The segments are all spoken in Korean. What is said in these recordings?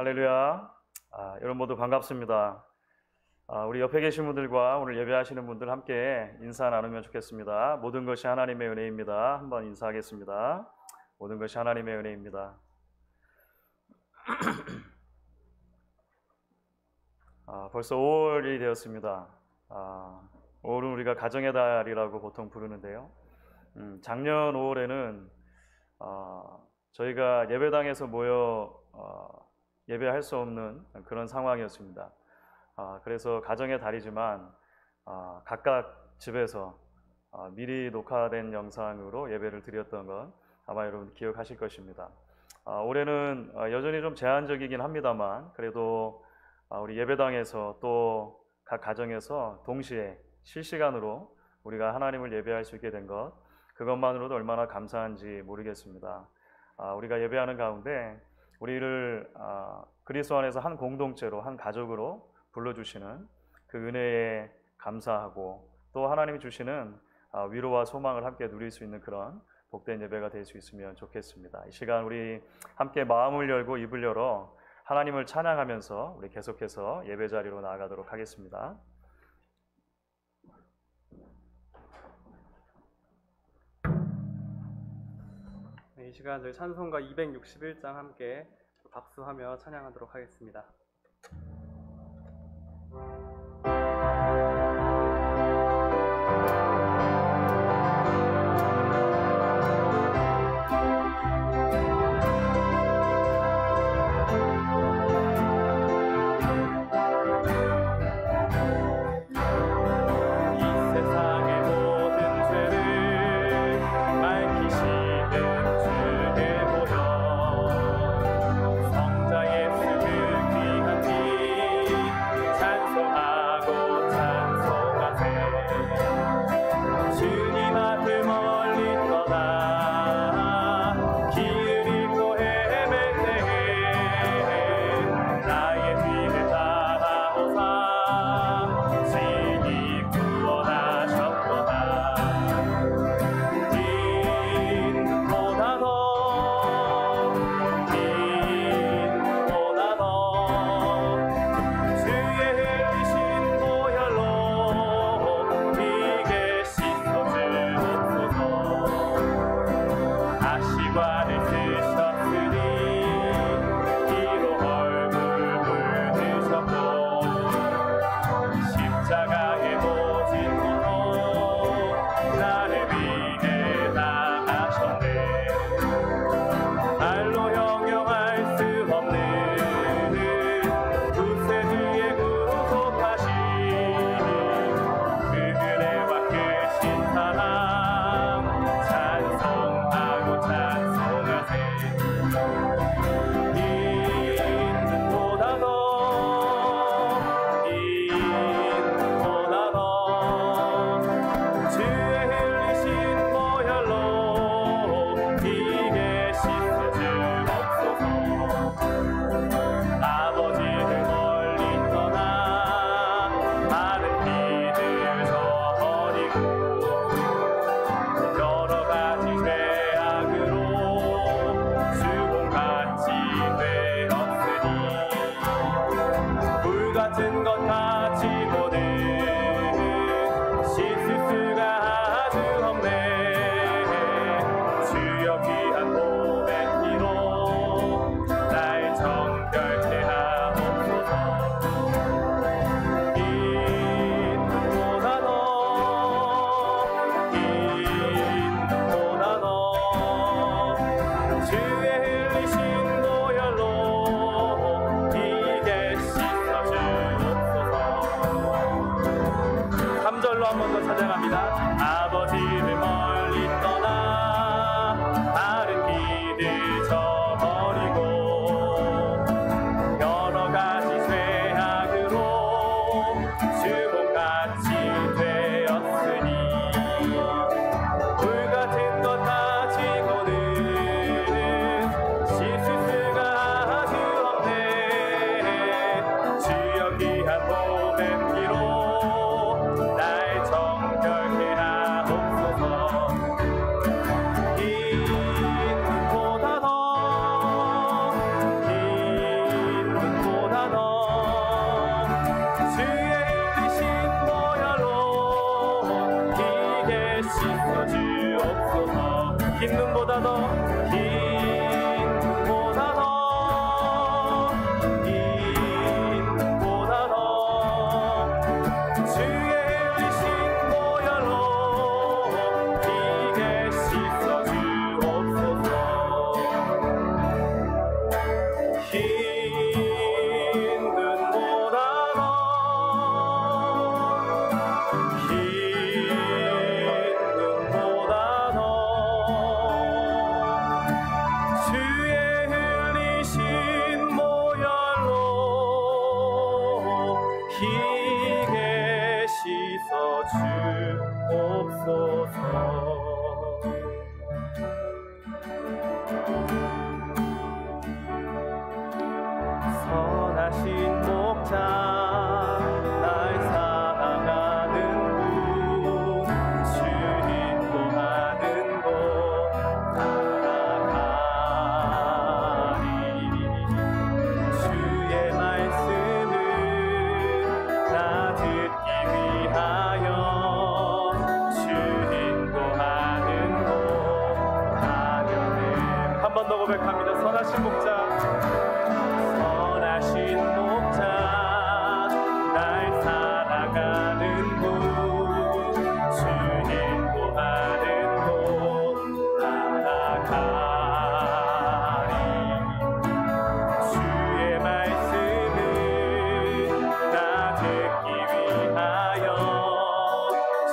할렐루야. 여러분 모두 반갑습니다. 우리 옆에 계신 분들과 오늘 예배하시는 분들 함께 인사 나누면 좋겠습니다. 모든 것이 하나님의 은혜입니다. 한번 인사하겠습니다. 모든 것이 하나님의 은혜입니다. 벌써 5월이 되었습니다. 5월은 우리가 가정의 달이라고 보통 부르는데요. 작년 5월에는 저희가 예배당에서 모여 예배할 수 없는 그런 상황이었습니다. 그래서 가정의 달이지만 각각 집에서 미리 녹화된 영상으로 예배를 드렸던 건 아마 여러분 기억하실 것입니다. 올해는 여전히 좀 제한적이긴 합니다만 그래도 우리 예배당에서 또 각 가정에서 동시에 실시간으로 우리가 하나님을 예배할 수 있게 된 것, 그것만으로도 얼마나 감사한지 모르겠습니다. 우리가 예배하는 가운데 우리를 그리스도 안에서 한 공동체로, 한 가족으로 불러주시는 그 은혜에 감사하고 또 하나님이 주시는 위로와 소망을 함께 누릴 수 있는 그런 복된 예배가 될 수 있으면 좋겠습니다. 이 시간 우리 함께 마음을 열고 입을 열어 하나님을 찬양하면서 우리 계속해서 예배 자리로 나아가도록 하겠습니다. 이 시간 저희 찬송가 261장 함께 박수하며 찬양하도록 하겠습니다. 찬송하고 찬송하고 흰 눈보다 더 흰 눈보다 더 흰 눈보다 더 주의 흘리신 보혈로 피게 씻어 주옵소서. 흰 눈보다 더 흰 눈보다 더 주의 흘리신 보혈로 희게 씻어 주옵소서. 선하신 목자 날 사랑하는 분 주 인도하는 곳 따라가리. 주의 말씀을 나 듣기 위하여 주 인도하는 곳 가려네. 한 번 더 고백합니다. 선하신 목자 선하신 목자 날 사랑하는 분 주 인도하는 곳 따라가리. 주의 말씀을 나 듣기 위하여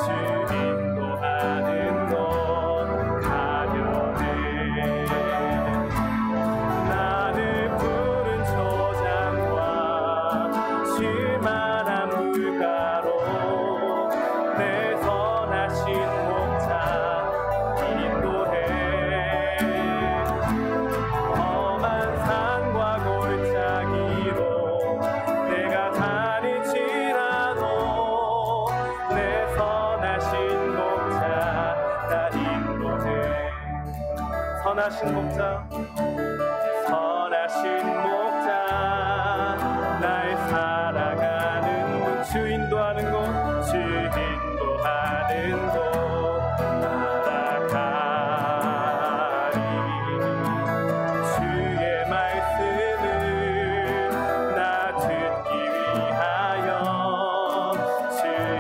주 인도하는 곳 가려네. 나를 푸른 초장과 쉴만한 물가로 내 선하신 목자 인도해. 험한 산과 골짜기로 내가 다닐지라도 내 선하신 목자 나 인도해. 선하신 목자 선하신 목자 날 사랑하는 분 주 인도하는 곳 주 인도하는 곳 따라가리. 주의 말씀을 나 듣기 위하여 주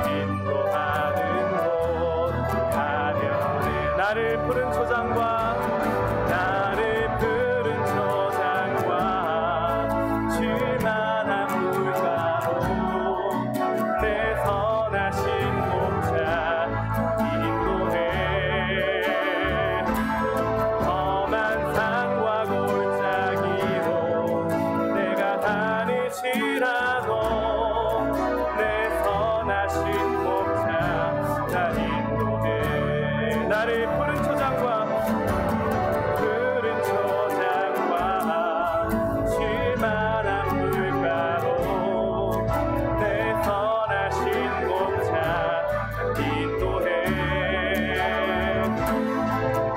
인도하는 곳 가려네. 나를 푸른 초장과 나를 푸른 초장과 쉴만한 물가로 내 선하신 목자 인도해. 험한 산과 골짜기로 내가 다닐지라도 내 선하신 목자 나 인도해. 나를 푸른 초장과 푸른 초장과 쉴만한 물가로 내 선하신 목자 인도해.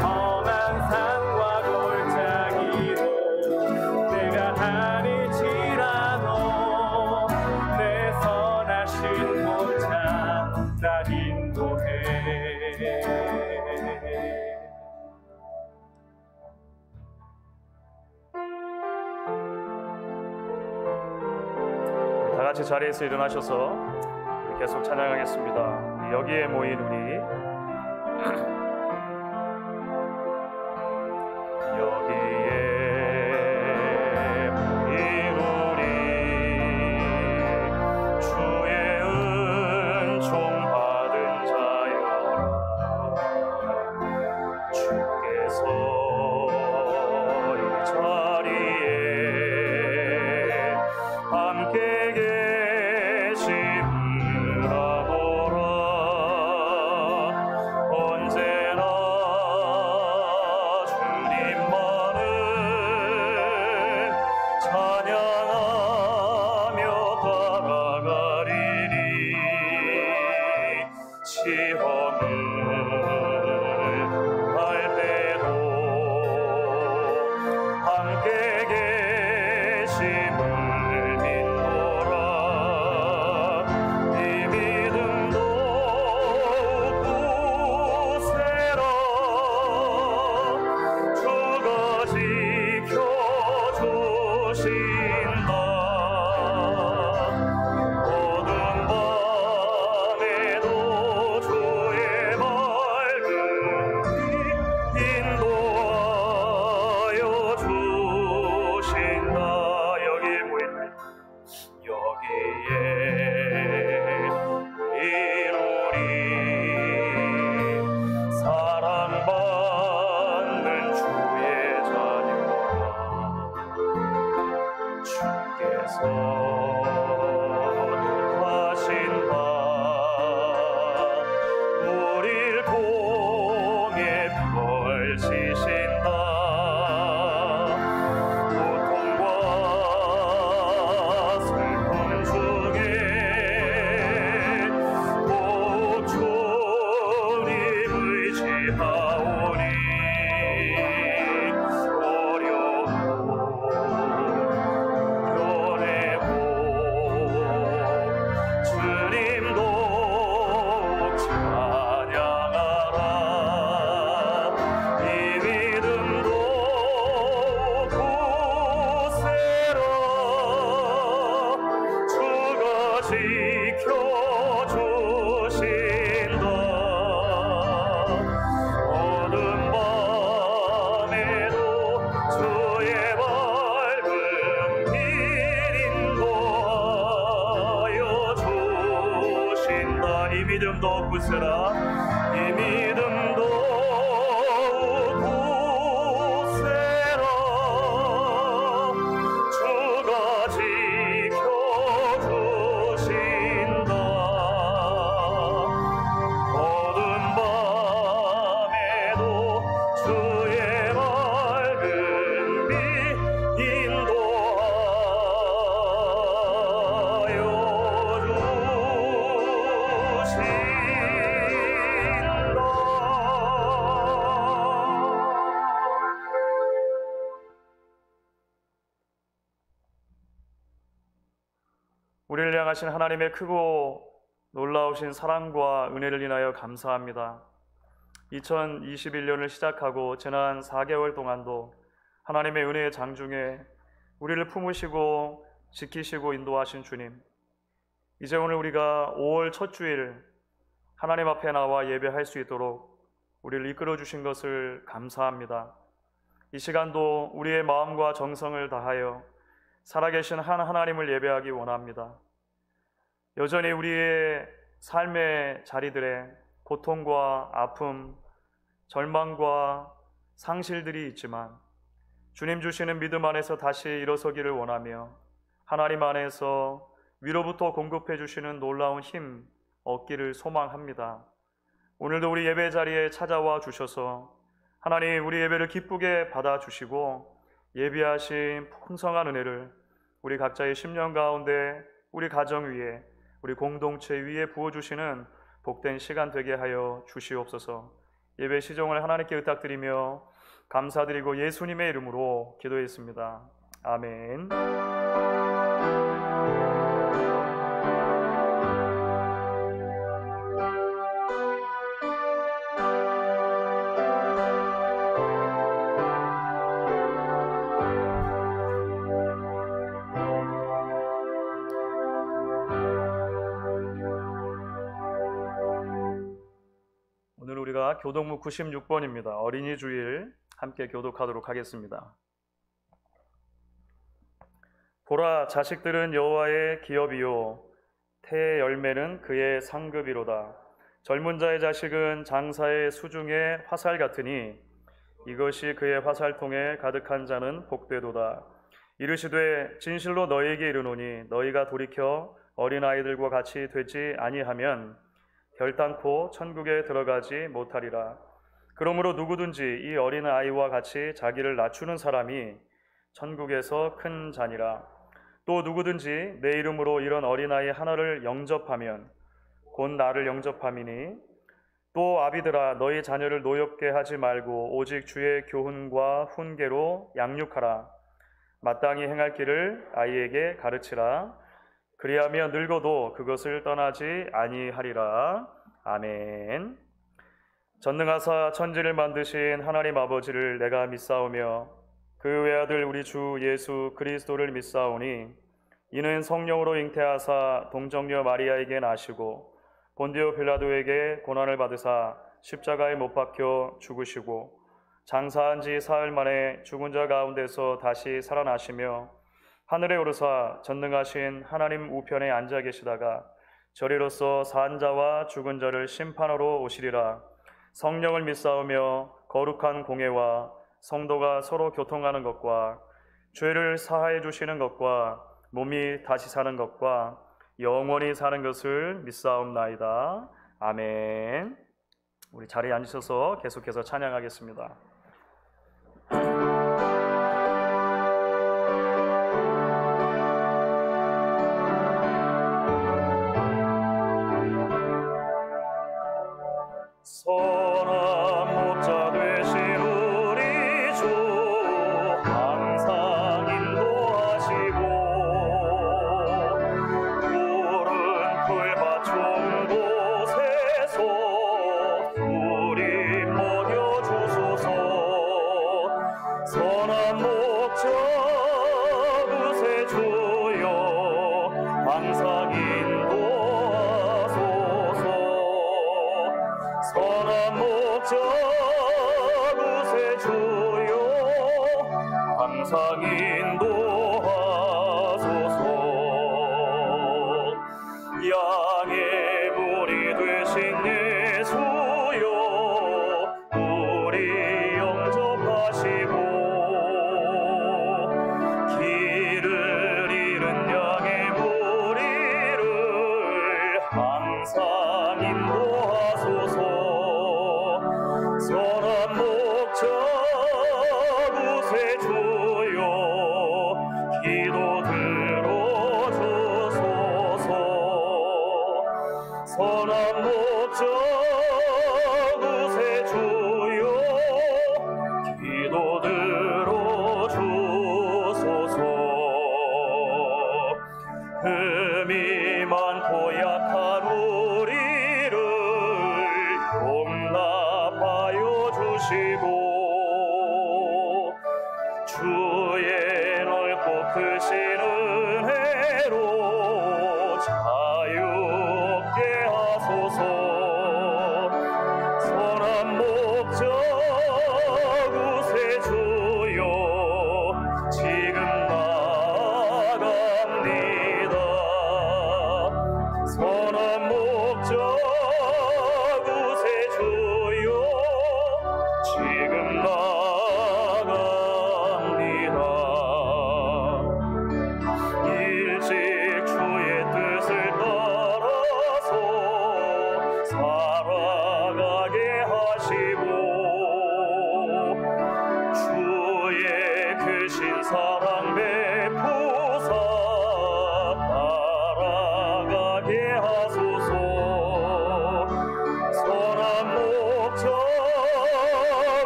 험한 산과 골짜기로 내가 다닐지라도 내 선하신 목자 나 인도해. 다 같이 자리에서 일어나셔서 우리 계속 찬양하겠습니다. 여기에 모인 우리 여기에 모인 우리 주의 은총 받은 자여라. 주께서 이 자리에 함께 계심을 하노라. 언제나 주님만을 찬양하며 따라가리니. 시험을 할 때도 함께 계심을 믿노라. 이 믿음도 굳세라. 뜻하신 바 우릴 통해 펼치신다. 고통과 슬픔 중에 꼭 주님 의지하오니 믿음도 굳세라. 이 믿음도 굳세라. 주가 지켜주신다. 어두운 밤에도 주의 밝은 빛 인도하여 우리를 향하신 하나님의 크고 놀라우신 사랑과 은혜를 인하여 감사합니다. 2021년을 시작하고 지난 4개월 동안도 하나님의 은혜의 장중에 우리를 품으시고 지키시고 인도하신 주님, 이제 오늘 우리가 5월 첫 주일 하나님 앞에 나와 예배할 수 있도록 우리를 이끌어 주신 것을 감사합니다. 이 시간도 우리의 마음과 정성을 다하여 살아계신 한 하나님을 예배하기 원합니다. 여전히 우리의 삶의 자리들에 고통과 아픔, 절망과 상실들이 있지만 주님 주시는 믿음 안에서 다시 일어서기를 원하며 하나님 안에서 위로부터 공급해 주시는 놀라운 힘 얻기를 소망합니다. 오늘도 우리 예배 자리에 찾아와 주셔서 하나님 우리 예배를 기쁘게 받아주시고 예비하신 풍성한 은혜를 우리 각자의 심령 가운데, 우리 가정 위에, 우리 공동체 위에 부어주시는 복된 시간 되게 하여 주시옵소서. 예배 시종을 하나님께 의탁드리며 감사드리고 예수님의 이름으로 기도했습니다. 아멘. 오늘 우리가 교독문 96번입니다. 어린이 주일 함께 교독하도록 하겠습니다. 보라, 자식들은 여호와의 기업이요 태의 열매는 그의 상급이로다. 젊은 자의 자식은 장사의 수중의 화살 같으니 이것이 그의 화살통에 가득한 자는 복되도다. 이르시되 진실로 너희에게 이르노니 너희가 돌이켜 어린아이들과 같이 되지 아니하면 결단코 천국에 들어가지 못하리라. 그러므로 누구든지 이 어린아이와 같이 자기를 낮추는 사람이 천국에서 큰 자니라. 또 누구든지 내 이름으로 이런 어린아이 하나를 영접하면 곧 나를 영접함이니, 또 아비들아 너희 자녀를 노엽게 하지 말고 오직 주의 교훈과 훈계로 양육하라. 마땅히 행할 길을 아이에게 가르치라. 그리하며 늙어도 그것을 떠나지 아니하리라. 아멘. 전능하사 천지를 만드신 하나님 아버지를 내가 믿사오며 그 외아들 우리 주 예수 그리스도를 믿사오니 이는 성령으로 잉태하사 동정녀 마리아에게 나시고 본디오 빌라도에게 고난을 받으사 십자가에 못 박혀 죽으시고 장사한 지 사흘 만에 죽은 자 가운데서 다시 살아나시며 하늘에 오르사 전능하신 하나님 우편에 앉아 계시다가 저리로서 산 자와 죽은 자를 심판하러 오시리라. 성령을 믿사오며 거룩한 공회와 성도가 서로 교통하는 것과 죄를 사하여 주시는 것과 몸이 다시 사는 것과 영원히 사는 것을 믿사옵나이다. 아멘. 우리 자리에 앉으셔서 계속해서 찬양하겠습니다. 선한 목자 되신 우리 주 항상 인도하시고 푸른 풀밭 좋은 곳에서 우리 먹여주소서. 선한 목자 구세주여 항상 인도하소서. 선한 목자 구세주여 항상 인도하소서. 양의 물이 되신 예수여 우리 영접하시고 길을 잃은 양의 무리를 항상 인도하소서. 선한 목자 구세주여 기도 들어주소서. 선한 목자 구세주여 기도 들어주소서. 흠이 많고 약한 우리를 용납하여 주시고 주의 넓고 크신 은혜로 자유롭게 하소서. 선한 목자 구세주여 지금 나아갑니다. 선한 목자 구세주여 지금 나아갑니다. 일찍 주의 뜻을 따라서 살아가게 하시고 주의 크신 사랑 베푸사 따라가게 하소서. 선한 목자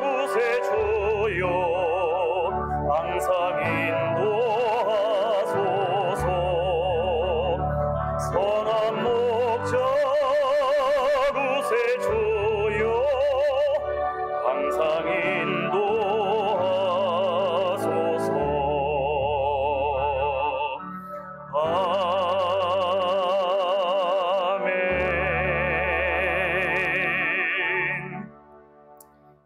구세주여 항상 인도하소서. 선한 목자 구세주여 항상 인도하소서. 아멘.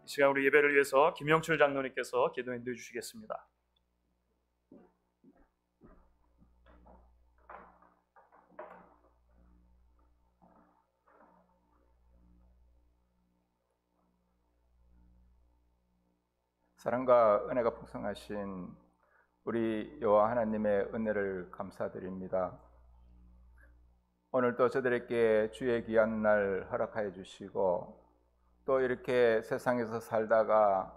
이 시간 우리 예배를 위해서 김영출 장로님께서 기도 인도해 주시겠습니다. 사랑과 은혜가 풍성하신 우리 여호와 하나님의 은혜를 감사드립니다. 오늘도 저들에게 주의 귀한 날 허락하여 주시고 또 이렇게 세상에서 살다가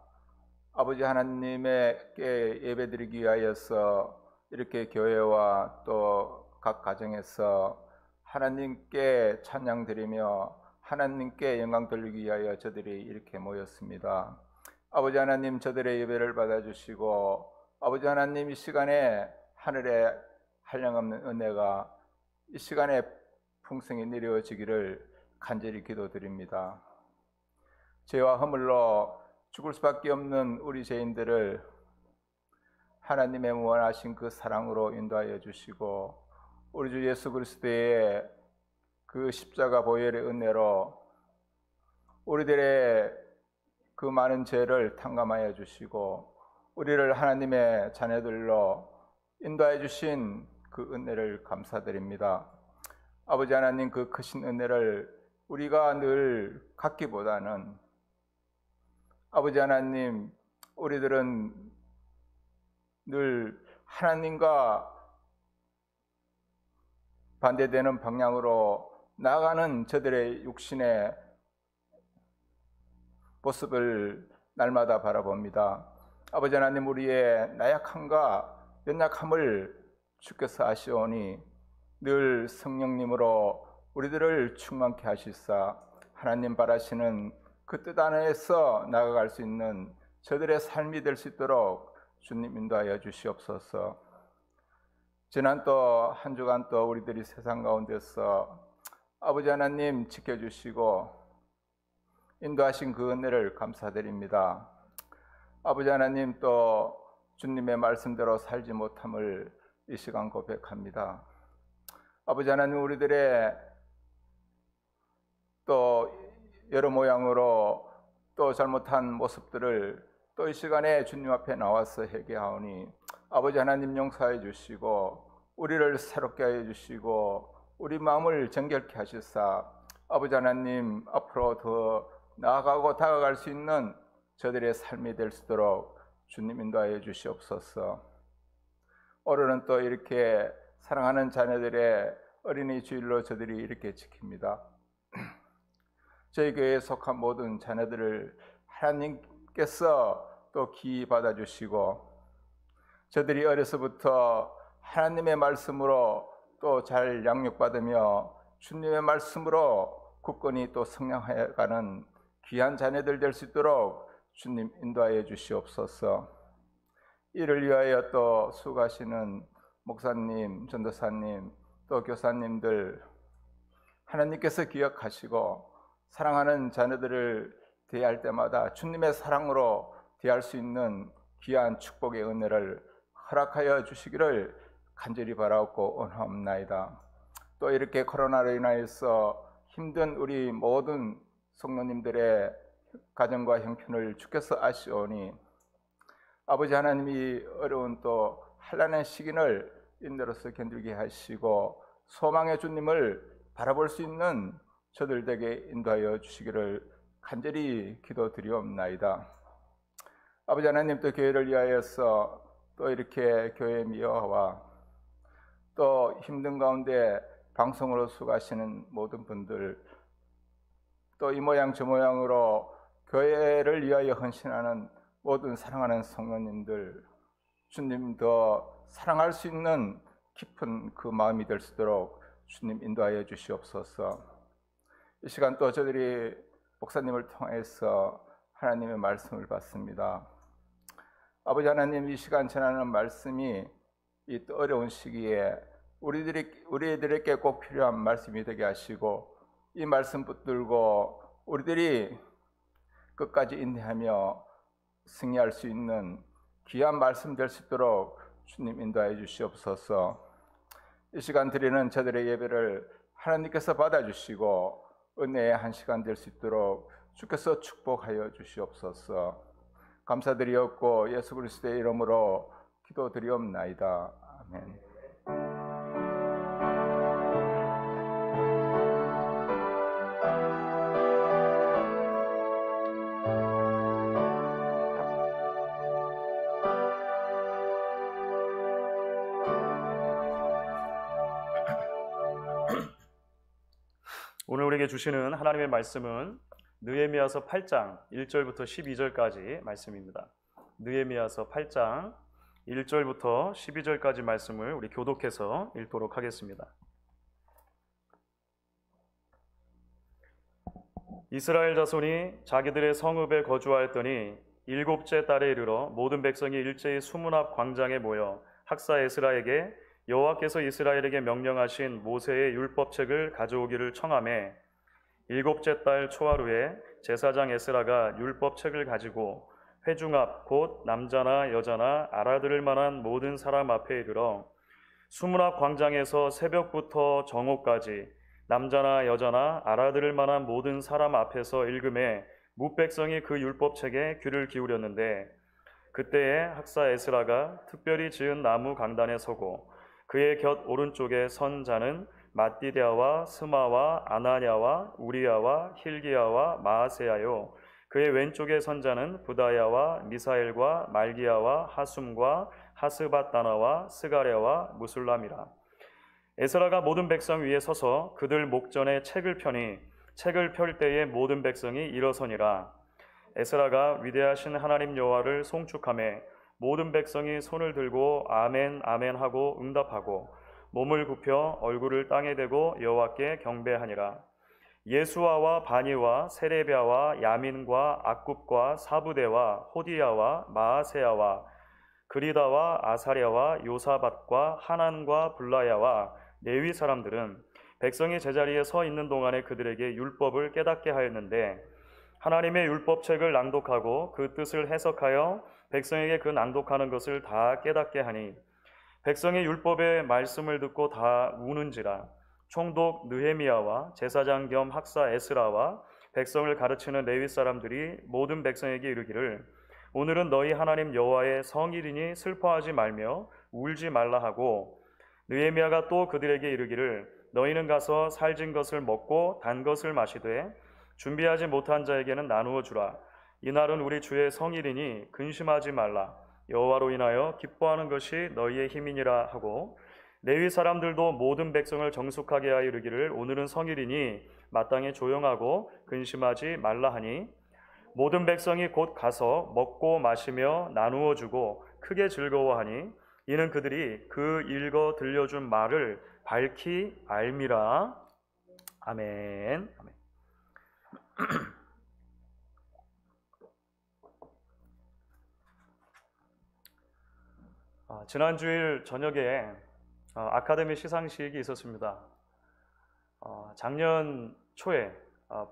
아버지 하나님께 예배드리기 위하여서 이렇게 교회와 또 각 가정에서 하나님께 찬양드리며 하나님께 영광 돌리기 위하여 저들이 이렇게 모였습니다. 아버지 하나님, 저들의 예배를 받아주시고 아버지 하나님, 이 시간에 하늘에 한량없는 은혜가 이 시간에 풍성히 내려지기를 간절히 기도드립니다. 죄와 허물로 죽을 수밖에 없는 우리 죄인들을 하나님의 무한하신 그 사랑으로 인도하여 주시고 우리 주 예수 그리스도의 그 십자가 보혈의 은혜로 우리들의 그 많은 죄를 탕감하여 주시고 우리를 하나님의 자녀들로 인도하여 주신 그 은혜를 감사드립니다. 아버지 하나님, 그 크신 은혜를 우리가 늘 갖기보다는 아버지 하나님, 우리들은 늘 하나님과 반대되는 방향으로 나아가는 저들의 육신의 모습을 날마다 바라봅니다. 아버지 하나님, 우리의 나약함과 연약함을 주께서 아시오니 늘 성령님으로 우리들을 충만케 하시사 하나님 바라시는 그 뜻 안에서 나아갈 수 있는 저들의 삶이 될 수 있도록 주님 인도하여 주시옵소서. 지난 또 한 주간 또 우리들이 세상 가운데서 아버지 하나님 지켜주시고 인도하신 그 은혜를 감사드립니다. 아버지 하나님, 또 주님의 말씀대로 살지 못함을 이 시간 고백합니다. 아버지 하나님, 우리들의 또 여러 모양으로 또 잘못한 모습들을 또 이 시간에 주님 앞에 나와서 회개하오니 아버지 하나님 용서해 주시고 우리를 새롭게 하여 주시고 우리 마음을 정결케 하시사 아버지 하나님, 앞으로 더 나아가고 다가갈 수 있는 저들의 삶이 될 수 있도록 주님 인도하여 주시옵소서. 오늘은 또 이렇게 사랑하는 자녀들의 어린이 주일로 저들이 이렇게 지킵니다. 저희 교회에 속한 모든 자녀들을 하나님께서 또 기이 받아주시고 저들이 어려서부터 하나님의 말씀으로 또 잘 양육받으며 주님의 말씀으로 굳건히 또 성장해가는 귀한 자녀들 될 수 있도록 주님 인도하여 주시옵소서. 이를 위하여 또 수고하시는 목사님, 전도사님, 또 교사님들 하나님께서 기억하시고 사랑하는 자녀들을 대할 때마다 주님의 사랑으로 대할 수 있는 귀한 축복의 은혜를 허락하여 주시기를 간절히 바라옵고 원하옵나이다. 또 이렇게 코로나로 인하여서 힘든 우리 모든 성도님들의 가정과 형편을 주께서 아시오니 아버지 하나님이 어려운 또 환난의 시기를 인내로서 견디게 하시고 소망의 주님을 바라볼 수 있는 저들에게 인도하여 주시기를 간절히 기도드리옵나이다. 아버지 하나님, 또 교회를 위하여서 또 이렇게 교회 미화와 또 힘든 가운데 방송으로 수고하시는 모든 분들, 또 이 모양 저 모양으로 교회를 위하여 헌신하는 모든 사랑하는 성도님들, 주님 더 사랑할 수 있는 깊은 그 마음이 될 수 있도록 주님 인도하여 주시옵소서. 이 시간 또 저들이 목사님을 통해서 하나님의 말씀을 받습니다. 아버지 하나님, 이 시간 전하는 말씀이 이 또 어려운 시기에 우리들에게 꼭 필요한 말씀이 되게 하시고 이 말씀 붙들고 우리들이 끝까지 인내하며 승리할 수 있는 귀한 말씀 될 수 있도록 주님 인도하여 주시옵소서. 이 시간 드리는 저들의 예배를 하나님께서 받아주시고 은혜의 한 시간 될 수 있도록 주께서 축복하여 주시옵소서. 감사드리옵고 예수 그리스도의 이름으로 기도드리옵나이다. 아멘. 오늘 우리에게 주시는 하나님의 말씀은 느헤미야서 8장 1절부터 12절까지 말씀입니다. 느헤미야서 8장 1절부터 12절까지 말씀을 우리 교독해서 읽도록 하겠습니다. 이스라엘 자손이 자기들의 성읍에 거주하였더니 일곱째 달에 이르러 모든 백성이 일제히 수문 앞 광장에 모여 학사 에스라에게 여호와께서 이스라엘에게 명령하신 모세의 율법책을 가져오기를 청하매 일곱째 달 초하루에 제사장 에스라가 율법책을 가지고 회중 앞 곧 남자나 여자나 알아들을 만한 모든 사람 앞에 이르러 수문 앞 광장에서 새벽부터 정오까지 남자나 여자나 알아들을 만한 모든 사람 앞에서 읽음에 뭇백성이 그 율법책에 귀를 기울였는데 그때에 학사 에스라가 특별히 지은 나무 강단에 서고 그의 곁 오른쪽에 선 자는 마띠디아와 스마와 아나냐와 우리야와 힐기야와 마아세야요 그의 왼쪽에 선 자는 부다야와 미사엘과 말기야와 하숨과 하스밧다나와 스가랴와 무술람이라. 에스라가 모든 백성 위에 서서 그들 목전에 책을 펴니 책을 펼 때에 모든 백성이 일어서니라. 에스라가 위대하신 하나님 여호와를 송축하며 모든 백성이 손을 들고 아멘 아멘 하고 응답하고 몸을 굽혀 얼굴을 땅에 대고 여호와께 경배하니라. 예수아와 바니와 세레비아와 야민과 악굽과 사부대와 호디야와 마아세야와 그리다와 아사랴와 요사밧과 하난과 블라야와 레위 사람들은 백성이 제자리에 서 있는 동안에 그들에게 율법을 깨닫게 하였는데 하나님의 율법책을 낭독하고 그 뜻을 해석하여 백성에게 그 낭독하는 것을 다 깨닫게 하니 백성의 율법의 말씀을 듣고 다 우는지라. 총독 느헤미야와 제사장 겸 학사 에스라와 백성을 가르치는 레위 사람들이 모든 백성에게 이르기를 오늘은 너희 하나님 여호와의 성일이니 슬퍼하지 말며 울지 말라 하고 느헤미야가 또 그들에게 이르기를 너희는 가서 살진 것을 먹고 단 것을 마시되 준비하지 못한 자에게는 나누어 주라. 이날은 우리 주의 성일이니 근심하지 말라. 여호와로 인하여 기뻐하는 것이 너희의 힘이니라 하고 레위 사람들도 모든 백성을 정숙하게 하여 이르기를 오늘은 성일이니 마땅히 조용하고 근심하지 말라 하니 모든 백성이 곧 가서 먹고 마시며 나누어 주고 크게 즐거워하니 이는 그들이 그 읽어 들려준 말을 밝히 알미라. 아멘. 아멘. 지난 주일 저녁에 아카데미 시상식이 있었습니다. 작년 초에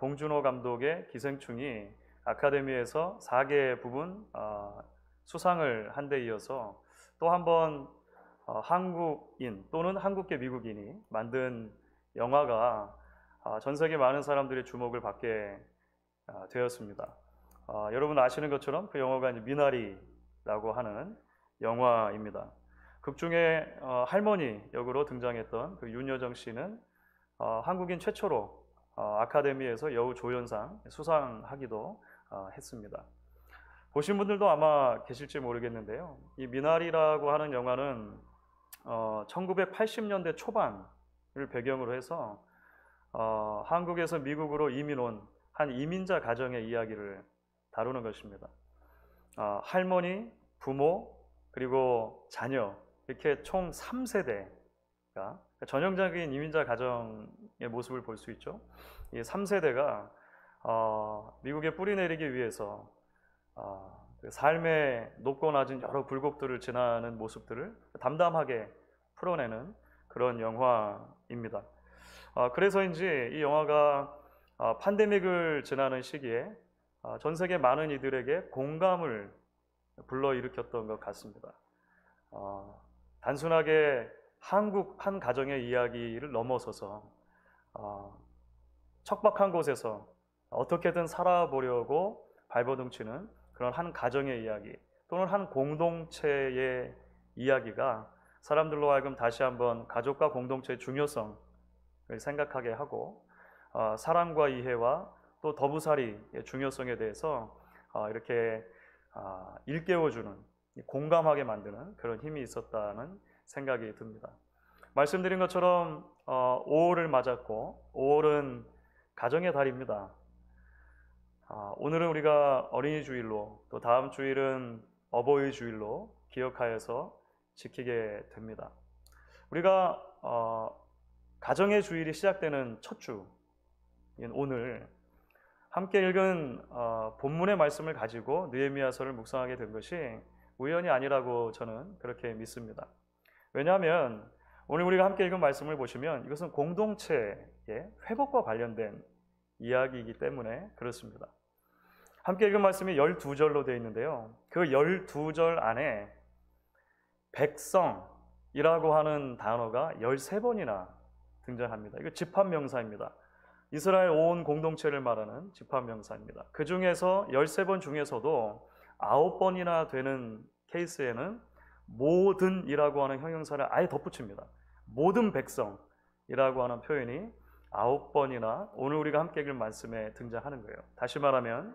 봉준호 감독의 기생충이 아카데미에서 4개 부분 수상을 한 데 이어서 또 한 번 한국인 또는 한국계 미국인이 만든 영화가 전 세계 많은 사람들의 주목을 받게 되었습니다. 여러분 아시는 것처럼 그 영화가 이제 미나리라고 하는 영화입니다. 극 중에 할머니 역으로 등장했던 그 윤여정 씨는 한국인 최초로 아카데미에서 여우 조연상 수상하기도 했습니다. 보신 분들도 아마 계실지 모르겠는데요. 이 미나리라고 하는 영화는 1980년대 초반을 배경으로 해서 한국에서 미국으로 이민 온 한 이민자 가정의 이야기를 다루는 것입니다. 할머니, 부모, 그리고 자녀 이렇게 총 3세대가 전형적인 이민자 가정의 모습을 볼 수 있죠. 이 3세대가 미국에 뿌리 내리기 위해서 그 삶의 높고 낮은 여러 굴곡들을 지나는 모습들을 담담하게 풀어내는 그런 영화입니다. 그래서인지 이 영화가 팬데믹을 지나는 시기에 전 세계 많은 이들에게 공감을 불러일으켰던 것 같습니다. 단순하게 한국 한 가정의 이야기를 넘어서서 척박한 곳에서 어떻게든 살아보려고 발버둥치는 그런 한 가정의 이야기 또는 한 공동체의 이야기가 사람들로 하여금 다시 한번 가족과 공동체의 중요성을 생각하게 하고 사랑과 이해와 또 더부살이의 중요성에 대해서 이렇게 일깨워주는, 공감하게 만드는 그런 힘이 있었다는 생각이 듭니다. 말씀드린 것처럼 5월을 맞았고 5월은 가정의 달입니다. 오늘은 우리가 어린이 주일로 또 다음 주일은 어버이 주일로 기억하여서 지키게 됩니다. 우리가 가정의 주일이 시작되는 첫 주인 오늘 함께 읽은 본문의 말씀을 가지고 느헤미야서를 묵상하게 된 것이 우연이 아니라고 저는 그렇게 믿습니다. 왜냐하면 오늘 우리가 함께 읽은 말씀을 보시면 이것은 공동체의 회복과 관련된 이야기이기 때문에 그렇습니다. 함께 읽은 말씀이 12절로 되어 있는데요. 그 12절 안에 백성이라고 하는 단어가 13번이나 등장합니다. 이거 집합명사입니다. 이스라엘 온 공동체를 말하는 집합명사입니다. 그 중에서 13번 중에서도 9번이나 되는 케이스에는 모든이라고 하는 형용사를 아예 덧붙입니다. 모든 백성이라고 하는 표현이 9번이나 오늘 우리가 함께 읽을 말씀에 등장하는 거예요. 다시 말하면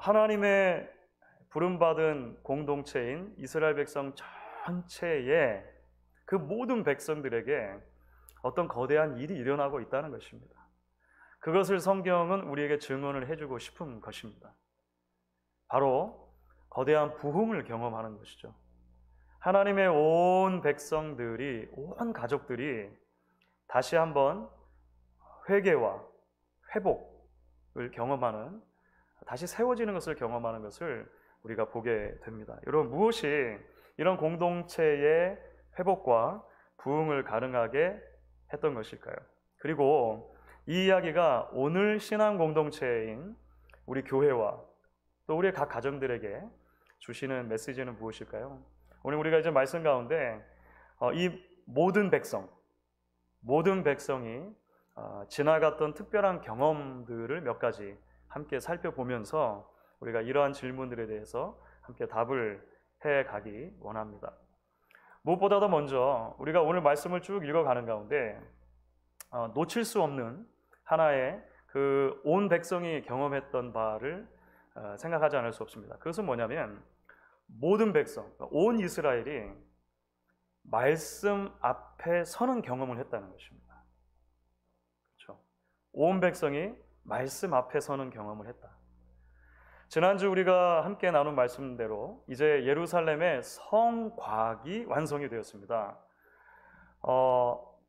하나님의 부름받은 공동체인 이스라엘 백성 전체에 그 모든 백성들에게 어떤 거대한 일이 일어나고 있다는 것입니다. 그것을 성경은 우리에게 증언을 해주고 싶은 것입니다. 바로 거대한 부흥을 경험하는 것이죠. 하나님의 온 백성들이, 온 가족들이 다시 한번 회개와 회복을 경험하는, 다시 세워지는 것을 경험하는 것을 우리가 보게 됩니다. 여러분, 무엇이 이런 공동체의 회복과 부흥을 가능하게 했던 것일까요? 그리고 이 이야기가 오늘 신앙 공동체인 우리 교회와 또 우리의 각 가정들에게 주시는 메시지는 무엇일까요? 오늘 우리가 이제 말씀 가운데 이 모든 백성이 지나갔던 특별한 경험들을 몇 가지 함께 살펴보면서 우리가 이러한 질문들에 대해서 함께 답을 해가기 원합니다. 무엇보다도 먼저 우리가 오늘 말씀을 쭉 읽어가는 가운데 놓칠 수 없는 하나의 그 온 백성이 경험했던 바를 생각하지 않을 수 없습니다. 그것은 뭐냐면 모든 백성, 온 이스라엘이 말씀 앞에 서는 경험을 했다는 것입니다. 그렇죠? 온 백성이 말씀 앞에 서는 경험을 했다. 지난주 우리가 함께 나눈 말씀대로 이제 예루살렘의 성곽이 완성이 되었습니다.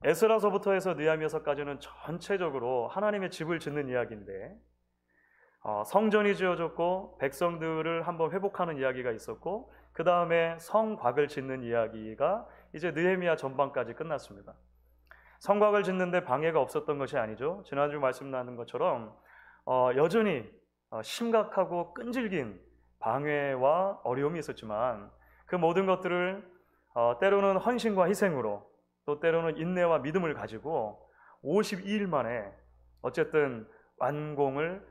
에스라서부터 해서 느헤미야서까지는 전체적으로 하나님의 집을 짓는 이야기인데 성전이 지어졌고 백성들을 한번 회복하는 이야기가 있었고 그 다음에 성곽을 짓는 이야기가 이제 느헤미야 전반까지 끝났습니다. 성곽을 짓는데 방해가 없었던 것이 아니죠. 지난주 말씀 나눈 것처럼 여전히 심각하고 끈질긴 방해와 어려움이 있었지만 그 모든 것들을 때로는 헌신과 희생으로 또 때로는 인내와 믿음을 가지고 52일 만에 어쨌든 완공을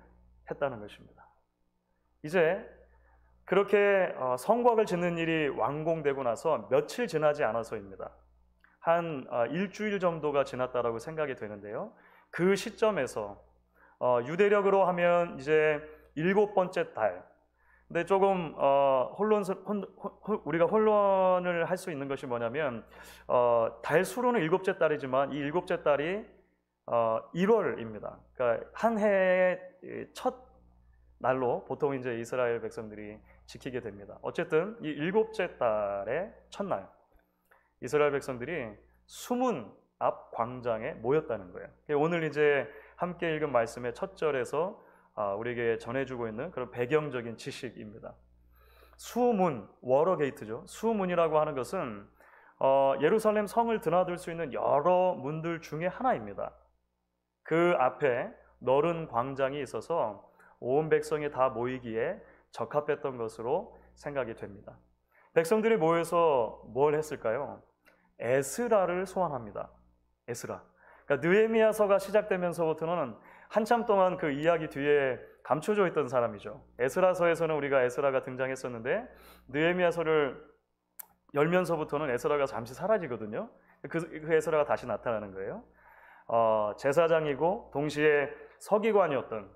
했다는 것입니다. 이제 그렇게 성곽을 짓는 일이 완공되고 나서 며칠 지나지 않아서입니다. 한 일주일 정도가 지났다라고 생각이 되는데요. 그 시점에서 유대력으로 하면 이제 7번째 달. 근데 조금 우리가 혼론을 할 수 있는 것이 뭐냐면 달 수로는 7째 달이지만 이 7째 달이 1월입니다. 그러니까 한 해의 첫 날로 보통 이제 이스라엘 백성들이 지키게 됩니다. 어쨌든 이 7째 달의 첫날 이스라엘 백성들이 수문 앞 광장에 모였다는 거예요. 오늘 이제 함께 읽은 말씀의 첫 절에서 우리에게 전해주고 있는 그런 배경적인 지식입니다. 수문, 워러 게이트죠. 수문이라고 하는 것은 예루살렘 성을 드나들 수 있는 여러 문들 중에 하나입니다. 그 앞에 넓은 광장이 있어서 온 백성이 다 모이기에 적합했던 것으로 생각이 됩니다. 백성들이 모여서 뭘 했을까요? 에스라를 소환합니다. 에스라. 그러니까 느헤미야서가 시작되면서부터는 한참 동안 그 이야기 뒤에 감춰져 있던 사람이죠. 에스라서에서는 우리가 에스라가 등장했었는데 느헤미야서를 열면서부터는 에스라가 잠시 사라지거든요. 그 에스라가 다시 나타나는 거예요. 제사장이고 동시에 서기관이었던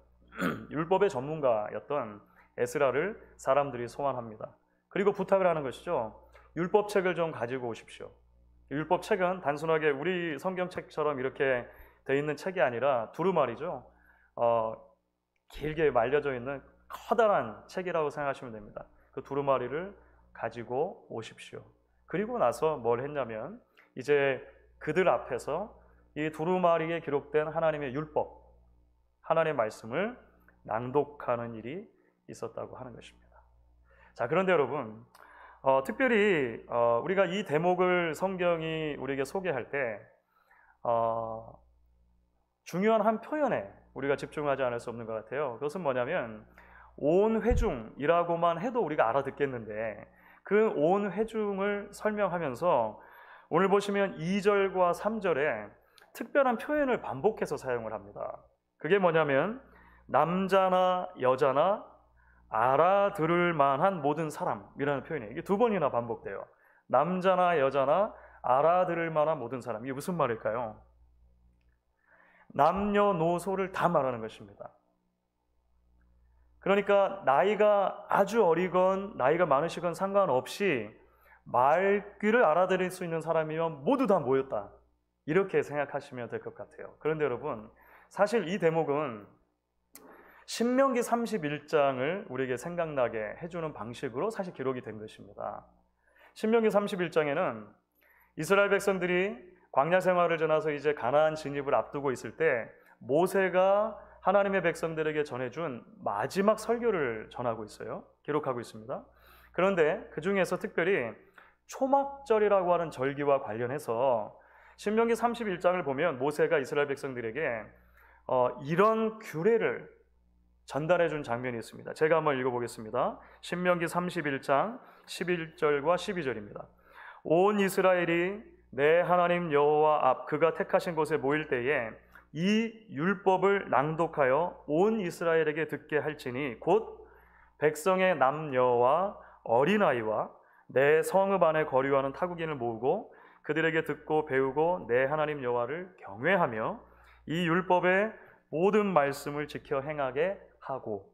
율법의 전문가였던 에스라를 사람들이 소환합니다. 그리고 부탁을 하는 것이죠. 율법책을 좀 가지고 오십시오. 율법책은 단순하게 우리 성경책처럼 이렇게 돼 있는 책이 아니라 두루마리죠. 길게 말려져 있는 커다란 책이라고 생각하시면 됩니다. 그 두루마리를 가지고 오십시오. 그리고 나서 뭘 했냐면 이제 그들 앞에서 이 두루마리에 기록된 하나님의 율법, 하나님의 말씀을 낭독하는 일이 있었다고 하는 것입니다. 자, 그런데 여러분, 특별히 우리가 이 대목을 성경이 우리에게 소개할 때 중요한 한 표현에 우리가 집중하지 않을 수 없는 것 같아요. 그것은 뭐냐면 온 회중이라고만 해도 우리가 알아듣겠는데 그 온 회중을 설명하면서 오늘 보시면 2절과 3절에 특별한 표현을 반복해서 사용을 합니다. 그게 뭐냐면 남자나 여자나 알아들을 만한 모든 사람이라는 표현이에요. 이게 2번이나 반복돼요. 남자나 여자나 알아들을 만한 모든 사람. 이게 무슨 말일까요? 남녀노소를 다 말하는 것입니다. 그러니까 나이가 아주 어리건 나이가 많으시건 상관없이 말귀를 알아들을 수 있는 사람이면 모두 다 모였다. 이렇게 생각하시면 될 것 같아요. 그런데 여러분, 사실 이 대목은 신명기 31장을 우리에게 생각나게 해주는 방식으로 사실 기록이 된 것입니다. 신명기 31장에는 이스라엘 백성들이 광야 생활을 지나서 이제 가나안 진입을 앞두고 있을 때 모세가 하나님의 백성들에게 전해준 마지막 설교를 전하고 있어요. 기록하고 있습니다. 그런데 그 중에서 특별히 초막절이라고 하는 절기와 관련해서 신명기 31장을 보면 모세가 이스라엘 백성들에게 이런 규례를 전달해 준 장면이 있습니다. 제가 한번 읽어보겠습니다. 신명기 31장 11절과 12절입니다. 온 이스라엘이 내 하나님 여호와 앞 그가 택하신 곳에 모일 때에 이 율법을 낭독하여 온 이스라엘에게 듣게 할지니 곧 백성의 남녀와 어린아이와 내 성읍 안에 거류하는 타국인을 모으고 그들에게 듣고 배우고 내 하나님 여호와를 경외하며 이 율법의 모든 말씀을 지켜 행하게 하고.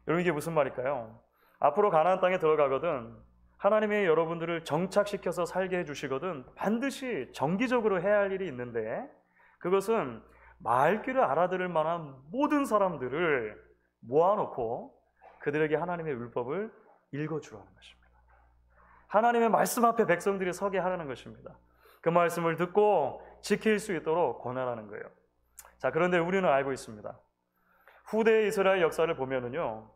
여러분, 이게 무슨 말일까요? 앞으로 가나안 땅에 들어가거든 하나님이 여러분들을 정착시켜서 살게 해주시거든 반드시 정기적으로 해야 할 일이 있는데 그것은 말귀를 알아들을 만한 모든 사람들을 모아놓고 그들에게 하나님의 율법을 읽어주라는 것입니다. 하나님의 말씀 앞에 백성들이 서게 하라는 것입니다. 그 말씀을 듣고 지킬 수 있도록 권하라는 거예요. 자, 그런데 우리는 알고 있습니다. 후대의 이스라엘 역사를 보면은요,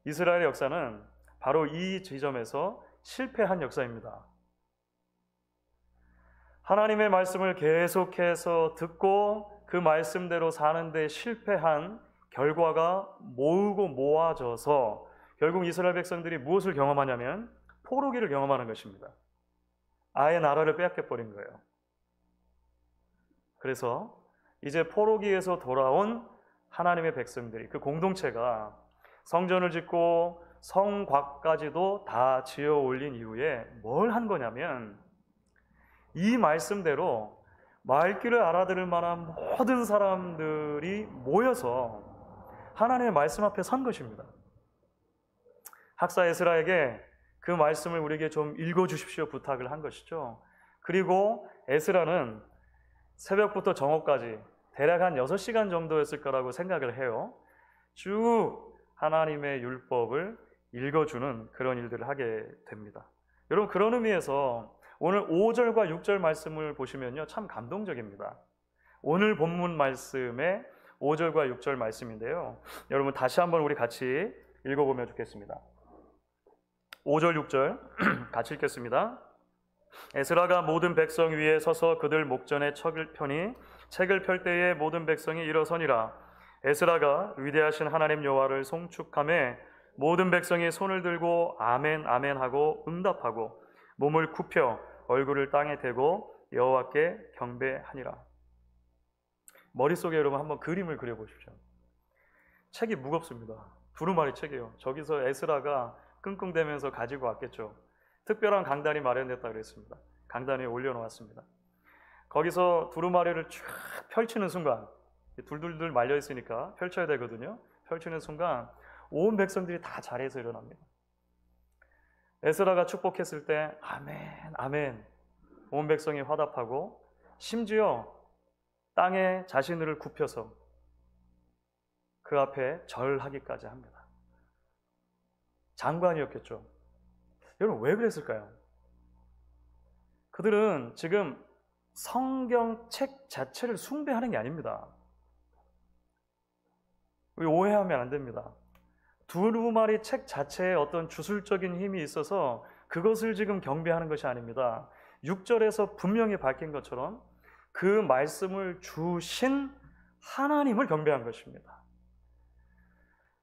이스라엘의 역사는 바로 이 지점에서 실패한 역사입니다. 하나님의 말씀을 계속해서 듣고 그 말씀대로 사는 데 실패한 결과가 모으고 모아져서 결국 이스라엘 백성들이 무엇을 경험하냐면 포로기를 경험하는 것입니다. 아예 나라를 빼앗겨버린 거예요. 그래서 이제 포로기에서 돌아온 하나님의 백성들이 그 공동체가 성전을 짓고 성곽까지도 다 지어 올린 이후에 뭘 한 거냐면 이 말씀대로 말귀를 알아들을 만한 모든 사람들이 모여서 하나님의 말씀 앞에 선 것입니다. 학사 에스라에게 그 말씀을 우리에게 좀 읽어주십시오 부탁을 한 것이죠. 그리고 에스라는 새벽부터 정오까지 대략 한 6시간 정도였을 거라고 생각을 해요. 쭉 하나님의 율법을 읽어주는 그런 일들을 하게 됩니다. 여러분, 그런 의미에서 오늘 5절과 6절 말씀을 보시면요, 참 감동적입니다. 오늘 본문 말씀의 5절과 6절 말씀인데요, 여러분 다시 한번 우리 같이 읽어보면 좋겠습니다. 5절 6절 같이 읽겠습니다. 에스라가 모든 백성 위에 서서 그들 목전에 책을 펴니 책을 펼 때에 모든 백성이 일어서니라. 에스라가 위대하신 하나님 여호와를 송축하매 모든 백성이 손을 들고 아멘 아멘 하고 응답하고 몸을 굽혀 얼굴을 땅에 대고 여호와께 경배하니라. 머릿속에 여러분 한번 그림을 그려보십시오. 책이 무겁습니다. 두루마리 책이에요. 저기서 에스라가 끙끙대면서 가지고 왔겠죠. 특별한 강단이 마련됐다 그랬습니다. 강단 위에 올려놓았습니다. 거기서 두루마리를 쫙 펼치는 순간, 둘둘둘 말려 있으니까 펼쳐야 되거든요. 펼치는 순간 온 백성들이 다 자리에서 일어납니다. 에스라가 축복했을 때 아멘 아멘 온 백성이 화답하고 심지어 땅에 자신을 굽혀서 그 앞에 절하기까지 합니다. 장관이었겠죠. 여러분, 왜 그랬을까요? 그들은 지금 성경책 자체를 숭배하는 게 아닙니다. 오해하면 안 됩니다. 두루마리 책 자체에 어떤 주술적인 힘이 있어서 그것을 지금 경배하는 것이 아닙니다. 6절에서 분명히 밝힌 것처럼 그 말씀을 주신 하나님을 경배한 것입니다.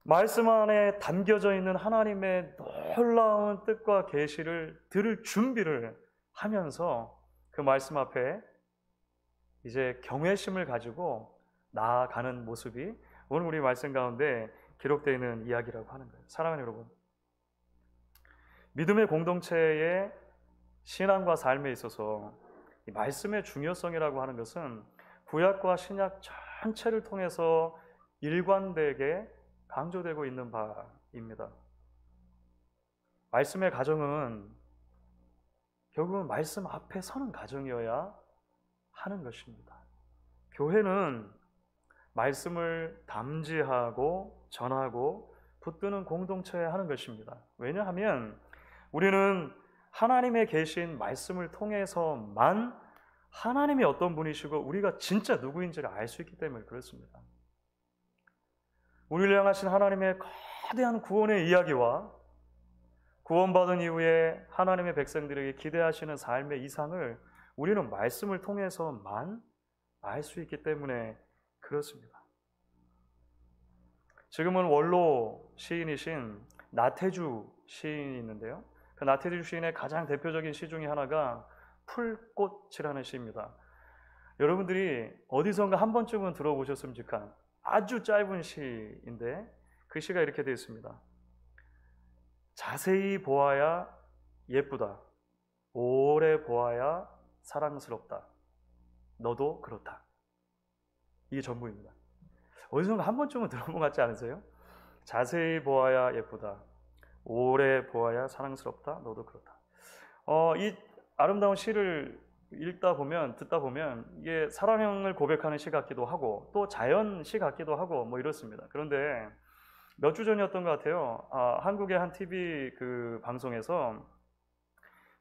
말씀 안에 담겨져 있는 하나님의 놀라운 뜻과 계시를 들을 준비를 하면서 그 말씀 앞에 이제 경외심을 가지고 나아가는 모습이 오늘 우리 말씀 가운데 기록되어 있는 이야기라고 하는 거예요. 사랑하는 여러분, 믿음의 공동체의 신앙과 삶에 있어서 이 말씀의 중요성이라고 하는 것은 구약과 신약 전체를 통해서 일관되게 강조되고 있는 바입니다. 말씀의 가정은 결국은 말씀 앞에 서는 가정이어야 하는 것입니다. 교회는 말씀을 담지하고 전하고 붙드는 공동체에 하는 것입니다. 왜냐하면 우리는 하나님의 계신 말씀을 통해서만 하나님이 어떤 분이시고 우리가 진짜 누구인지를 알 수 있기 때문에 그렇습니다. 우리를 향하신 하나님의 거대한 구원의 이야기와 구원받은 이후에 하나님의 백성들에게 기대하시는 삶의 이상을 우리는 말씀을 통해서만 알 수 있기 때문에 그렇습니다. 지금은 원로 시인이신 나태주 시인이 있는데요. 그 나태주 시인의 가장 대표적인 시 중에 하나가 풀꽃이라는 시입니다. 여러분들이 어디선가 한 번쯤은 들어보셨으면 좋겠는 아주 짧은 시인데 그 시가 이렇게 되어 있습니다. 자세히 보아야 예쁘다. 오래 보아야 사랑스럽다. 너도 그렇다. 이게 전부입니다. 어디선가 한 번쯤은 들어본 것 같지 않으세요? 자세히 보아야 예쁘다. 오래 보아야 사랑스럽다. 너도 그렇다. 이 아름다운 시를 읽다 보면 듣다 보면 이게 사랑을 고백하는 시 같기도 하고 또 자연 시 같기도 하고 뭐 이렇습니다. 그런데 몇 주 전이었던 것 같아요. 한국의 한 TV 그 방송에서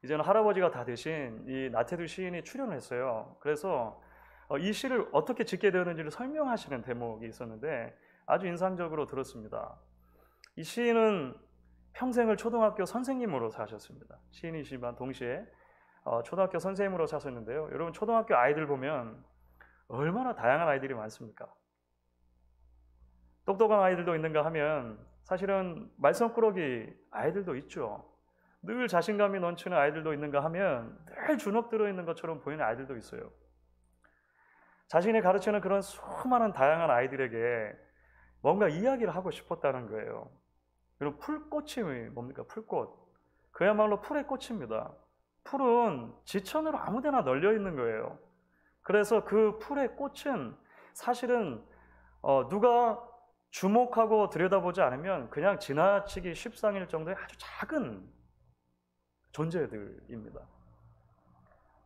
이제는 할아버지가 다 되신 이 나태주 시인이 출연을 했어요. 그래서 이 시를 어떻게 짓게 되었는지를 설명하시는 대목이 있었는데 아주 인상적으로 들었습니다. 이 시인은 평생을 초등학교 선생님으로 사셨습니다. 시인이시지만 동시에 초등학교 선생님으로 사셨는데요. 여러분 초등학교 아이들 보면 얼마나 다양한 아이들이 많습니까? 똑똑한 아이들도 있는가 하면 사실은 말썽꾸러기 아이들도 있죠. 늘 자신감이 넘치는 아이들도 있는가 하면 늘 주눅 들어있는 것처럼 보이는 아이들도 있어요. 자신이 가르치는 그런 수많은 다양한 아이들에게 뭔가 이야기를 하고 싶었다는 거예요. 그리고 풀꽃이 뭡니까? 풀꽃. 그야말로 풀의 꽃입니다. 풀은 지천으로 아무데나 널려 있는 거예요. 그래서 그 풀의 꽃은 사실은 누가 주목하고 들여다보지 않으면 그냥 지나치기 쉽상일 정도의 아주 작은 존재들입니다.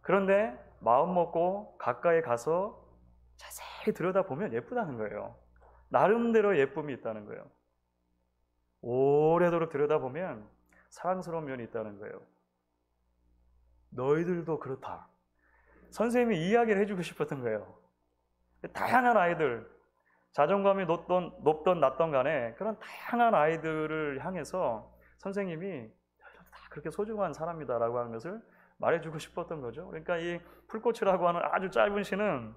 그런데 마음 먹고 가까이 가서 자세히 들여다보면 예쁘다는 거예요. 나름대로 예쁨이 있다는 거예요. 오래도록 들여다보면 사랑스러운 면이 있다는 거예요. 너희들도 그렇다. 선생님이 이야기를 해주고 싶었던 거예요. 다양한 아이들, 자존감이 높던 낮던 간에 그런 다양한 아이들을 향해서 선생님이 다 그렇게 소중한 사람이다라고 하는 것을 말해주고 싶었던 거죠. 그러니까 이 풀꽃이라고 하는 아주 짧은 시는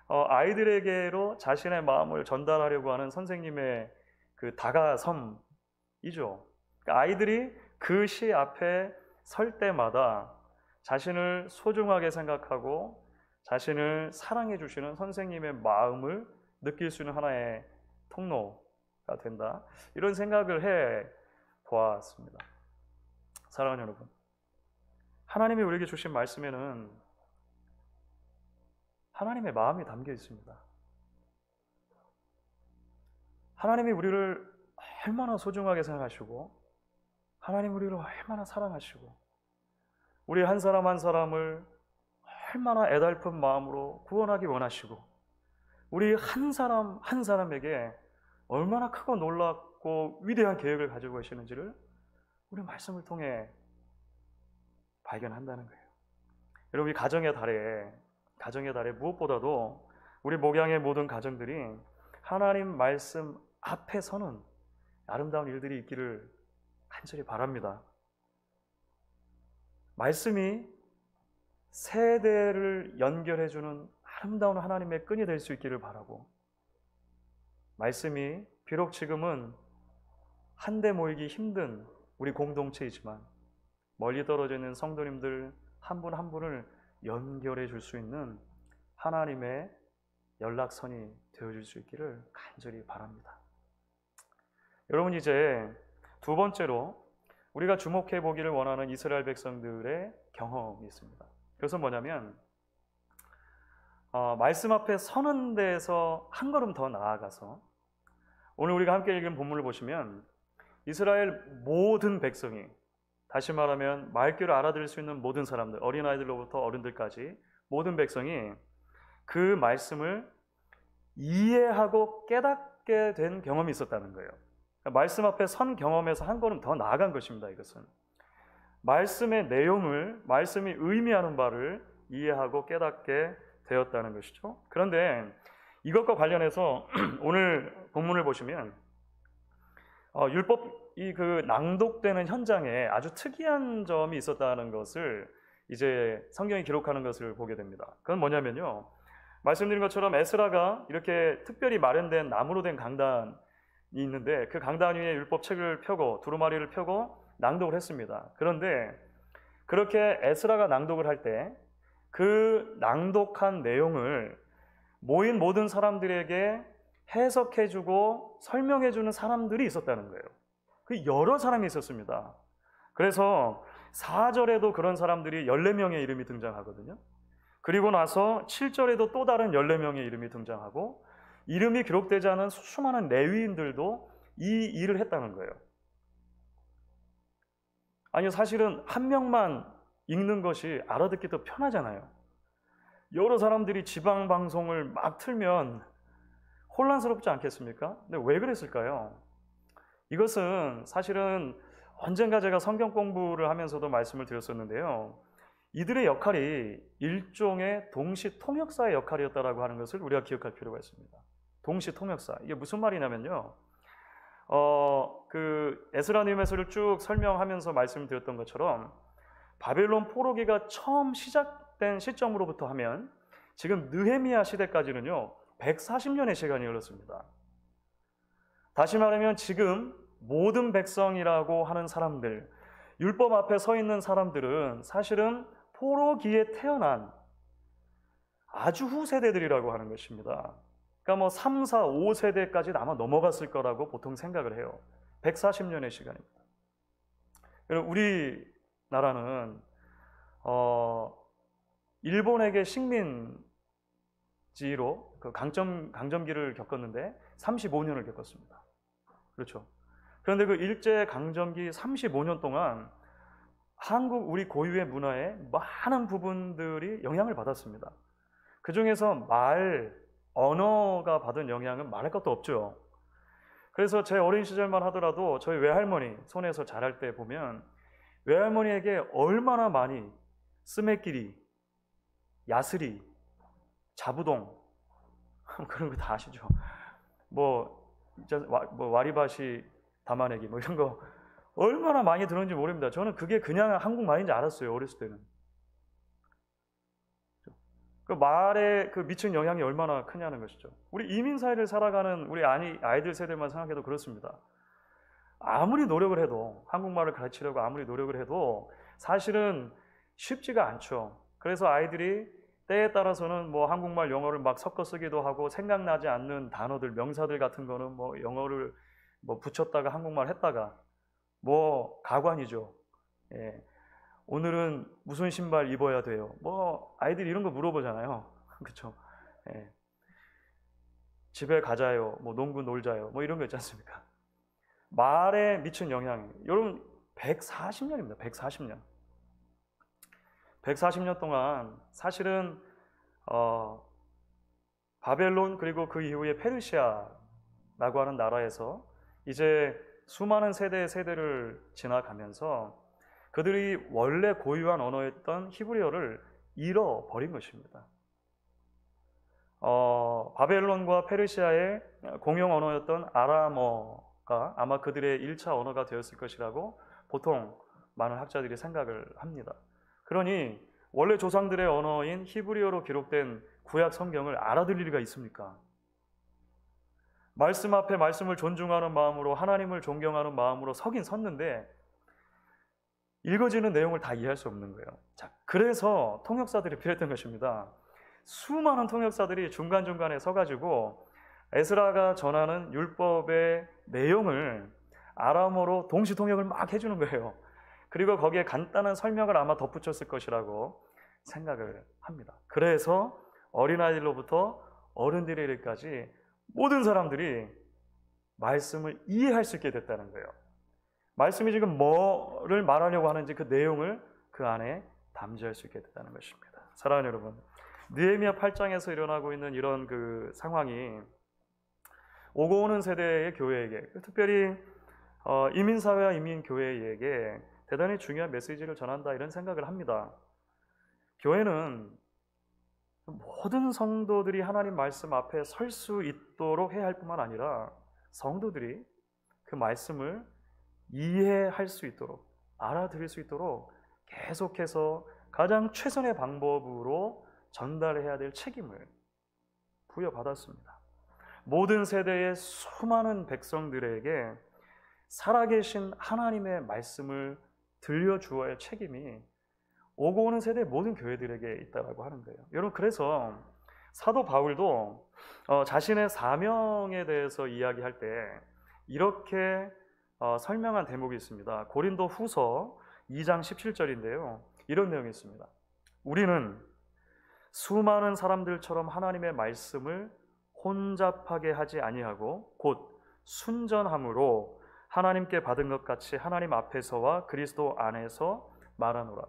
아이들에게로 자신의 마음을 전달하려고 하는 선생님의 그 다가섬이죠. 그러니까 아이들이 그 시 앞에 설 때마다 자신을 소중하게 생각하고 자신을 사랑해 주시는 선생님의 마음을 느낄 수 있는 하나의 통로가 된다. 이런 생각을 해 보았습니다. 사랑하는 여러분, 하나님이 우리에게 주신 말씀에는 하나님의 마음이 담겨 있습니다. 하나님이 우리를 얼마나 소중하게 생각하시고 하나님 우리를 얼마나 사랑하시고 우리 한 사람 한 사람을 얼마나 애달픈 마음으로 구원하기 원하시고 우리 한 사람 한 사람에게 얼마나 크고 놀랍고 위대한 계획을 가지고 계시는지를 우리 말씀을 통해 발견한다는 거예요. 여러분, 이 가정의 달에 무엇보다도 우리 목양의 모든 가정들이 하나님 말씀 앞에 서는 아름다운 일들이 있기를 간절히 바랍니다. 말씀이 세대를 연결해주는 아름다운 하나님의 끈이 될 수 있기를 바라고, 말씀이 비록 지금은 한데 모이기 힘든 우리 공동체이지만 멀리 떨어져 있는 성도님들 한 분 한 분을 연결해 줄 수 있는 하나님의 연락선이 되어줄 수 있기를 간절히 바랍니다. 여러분, 이제 두 번째로 우리가 주목해 보기를 원하는 이스라엘 백성들의 경험이 있습니다. 그것은 뭐냐면 말씀 앞에 서는 데에서 한 걸음 더 나아가서 오늘 우리가 함께 읽은 본문을 보시면 이스라엘 모든 백성이 다시 말하면 말귀를 알아들을 수 있는 모든 사람들, 어린아이들로부터 어른들까지 모든 백성이 그 말씀을 이해하고 깨닫게 된 경험이 있었다는 거예요. 그러니까 말씀 앞에 선 경험에서 한 걸음 더 나아간 것입니다. 이것은 말씀의 내용을, 말씀이 의미하는 바를 이해하고 깨닫게 되었다는 것이죠. 그런데 이것과 관련해서 오늘 본문을 보시면 율법이 그 낭독되는 현장에 아주 특이한 점이 있었다는 것을 이제 성경이 기록하는 것을 보게 됩니다. 그건 뭐냐면요, 말씀드린 것처럼 에스라가 이렇게 특별히 마련된 나무로 된 강단이 있는데 그 강단 위에 율법 책을 펴고 두루마리를 펴고 낭독을 했습니다. 그런데 그렇게 에스라가 낭독을 할 때 그 낭독한 내용을 모인 모든 사람들에게 해석해주고 설명해주는 사람들이 있었다는 거예요. 그 여러 사람이 있었습니다. 그래서 4절에도 그런 사람들이 14명의 이름이 등장하거든요. 그리고 나서 7절에도 또 다른 14명의 이름이 등장하고 이름이 기록되지 않은 수많은 레위인들도 이 일을 했다는 거예요. 아니, 사실은 한 명만 읽는 것이 알아듣기 더 편하잖아요. 여러 사람들이 지방 방송을 막 틀면 혼란스럽지 않겠습니까? 근데 왜 그랬을까요? 이것은 사실은 언젠가 제가 성경 공부를 하면서도 말씀을 드렸었는데요. 이들의 역할이 일종의 동시 통역사의 역할이었다라고 하는 것을 우리가 기억할 필요가 있습니다. 동시 통역사. 이게 무슨 말이냐면요. 그 에스라 느헤미야서를 쭉 설명하면서 말씀드렸던 것처럼 바벨론 포로기가 처음 시작된 시점으로부터 하면 지금 느헤미야 시대까지는요 140년의 시간이 흘렀습니다. 다시 말하면 지금 모든 백성이라고 하는 사람들, 율법 앞에 서 있는 사람들은 사실은 포로기에 태어난 아주 후세대들이라고 하는 것입니다. 그러니까 뭐 3, 4, 5세대까지 아마 넘어갔을 거라고 보통 생각을 해요. 140년의 시간입니다. 그리고 우리나라는 일본에게 식민지로 그 강점기를 겪었는데 35년을 겪었습니다. 그렇죠. 그런데 그 일제 강점기 35년 동안 한국 우리 고유의 문화의 많은 부분들이 영향을 받았습니다. 그 중에서 언어가 받은 영향은 말할 것도 없죠. 그래서 제 어린 시절만 하더라도 저희 외할머니 손에서 자랄 때 보면 외할머니에게 얼마나 많이 스매끼리, 야스리, 자부동 그런 거 다 아시죠? 뭐 와리바시 담아내기 뭐 이런 거 얼마나 많이 들었는지 모릅니다. 저는 그게 그냥 한국말인지 알았어요. 어렸을 때는. 그 말에 그 미친 영향이 얼마나 크냐는 것이죠. 우리 이민 사회를 살아가는 우리 아이들 세대만 생각해도 그렇습니다. 아무리 노력을 해도 한국말을 가르치려고 아무리 노력을 해도 사실은 쉽지가 않죠. 그래서 아이들이 때에 따라서는 뭐 한국말 영어를 막 섞어 쓰기도 하고 생각나지 않는 단어들 명사들 같은 거는 뭐 영어를 뭐 붙였다가 한국말 했다가 뭐 가관이죠. 예. 오늘은 무슨 신발 입어야 돼요? 뭐 아이들이 이런 거 물어보잖아요. 그렇죠? 예. 집에 가자요. 뭐 농구 놀자요. 뭐 이런 거 있지 않습니까? 말에 미친 영향이 여러분 140년입니다. 140년. 140년 동안 사실은 바벨론 그리고 그 이후에 페르시아라고 하는 나라에서 이제 수많은 세대를 지나가면서 그들이 원래 고유한 언어였던 히브리어를 잃어버린 것입니다. 바벨론과 페르시아의 공용 언어였던 아람어가 아마 그들의 1차 언어가 되었을 것이라고 보통 많은 학자들이 생각을 합니다. 그러니 원래 조상들의 언어인 히브리어로 기록된 구약 성경을 알아들을 리가 있습니까? 말씀 앞에 말씀을 존중하는 마음으로 하나님을 존경하는 마음으로 서긴 섰는데 읽어지는 내용을 다 이해할 수 없는 거예요. 자, 그래서 통역사들이 필요했던 것입니다. 수많은 통역사들이 중간중간에 서가지고 에스라가 전하는 율법의 내용을 아람어로 동시 통역을 막 해주는 거예요. 그리고 거기에 간단한 설명을 아마 덧붙였을 것이라고 생각을 합니다. 그래서 어린아이들로부터 어른들에 이르기까지 모든 사람들이 말씀을 이해할 수 있게 됐다는 거예요. 말씀이 지금 뭐를 말하려고 하는지 그 내용을 그 안에 담지할 수 있게 됐다는 것입니다. 사랑하는 여러분, 느헤미야 8장에서 일어나고 있는 이런 그 상황이 오고 오는 세대의 교회에게, 특별히 이민사회와 이민교회에게 대단히 중요한 메시지를 전한다, 이런 생각을 합니다. 교회는 모든 성도들이 하나님 말씀 앞에 설 수 있도록 해야 할 뿐만 아니라 성도들이 그 말씀을 이해할 수 있도록, 알아들을 수 있도록 계속해서 가장 최선의 방법으로 전달해야 될 책임을 부여받았습니다. 모든 세대의 수많은 백성들에게 살아계신 하나님의 말씀을 들려주어야 할 책임이 오고 오는 세대의 모든 교회들에게 있다고 하는 거예요. 여러분, 그래서 사도 바울도 자신의 사명에 대해서 이야기할 때 이렇게 설명한 대목이 있습니다. 고린도 후서 2장 17절인데요. 이런 내용이 있습니다. 우리는 수많은 사람들처럼 하나님의 말씀을 혼잡하게 하지 아니하고 곧 순전함으로 하나님께 받은 것 같이 하나님 앞에서와 그리스도 안에서 말하노라.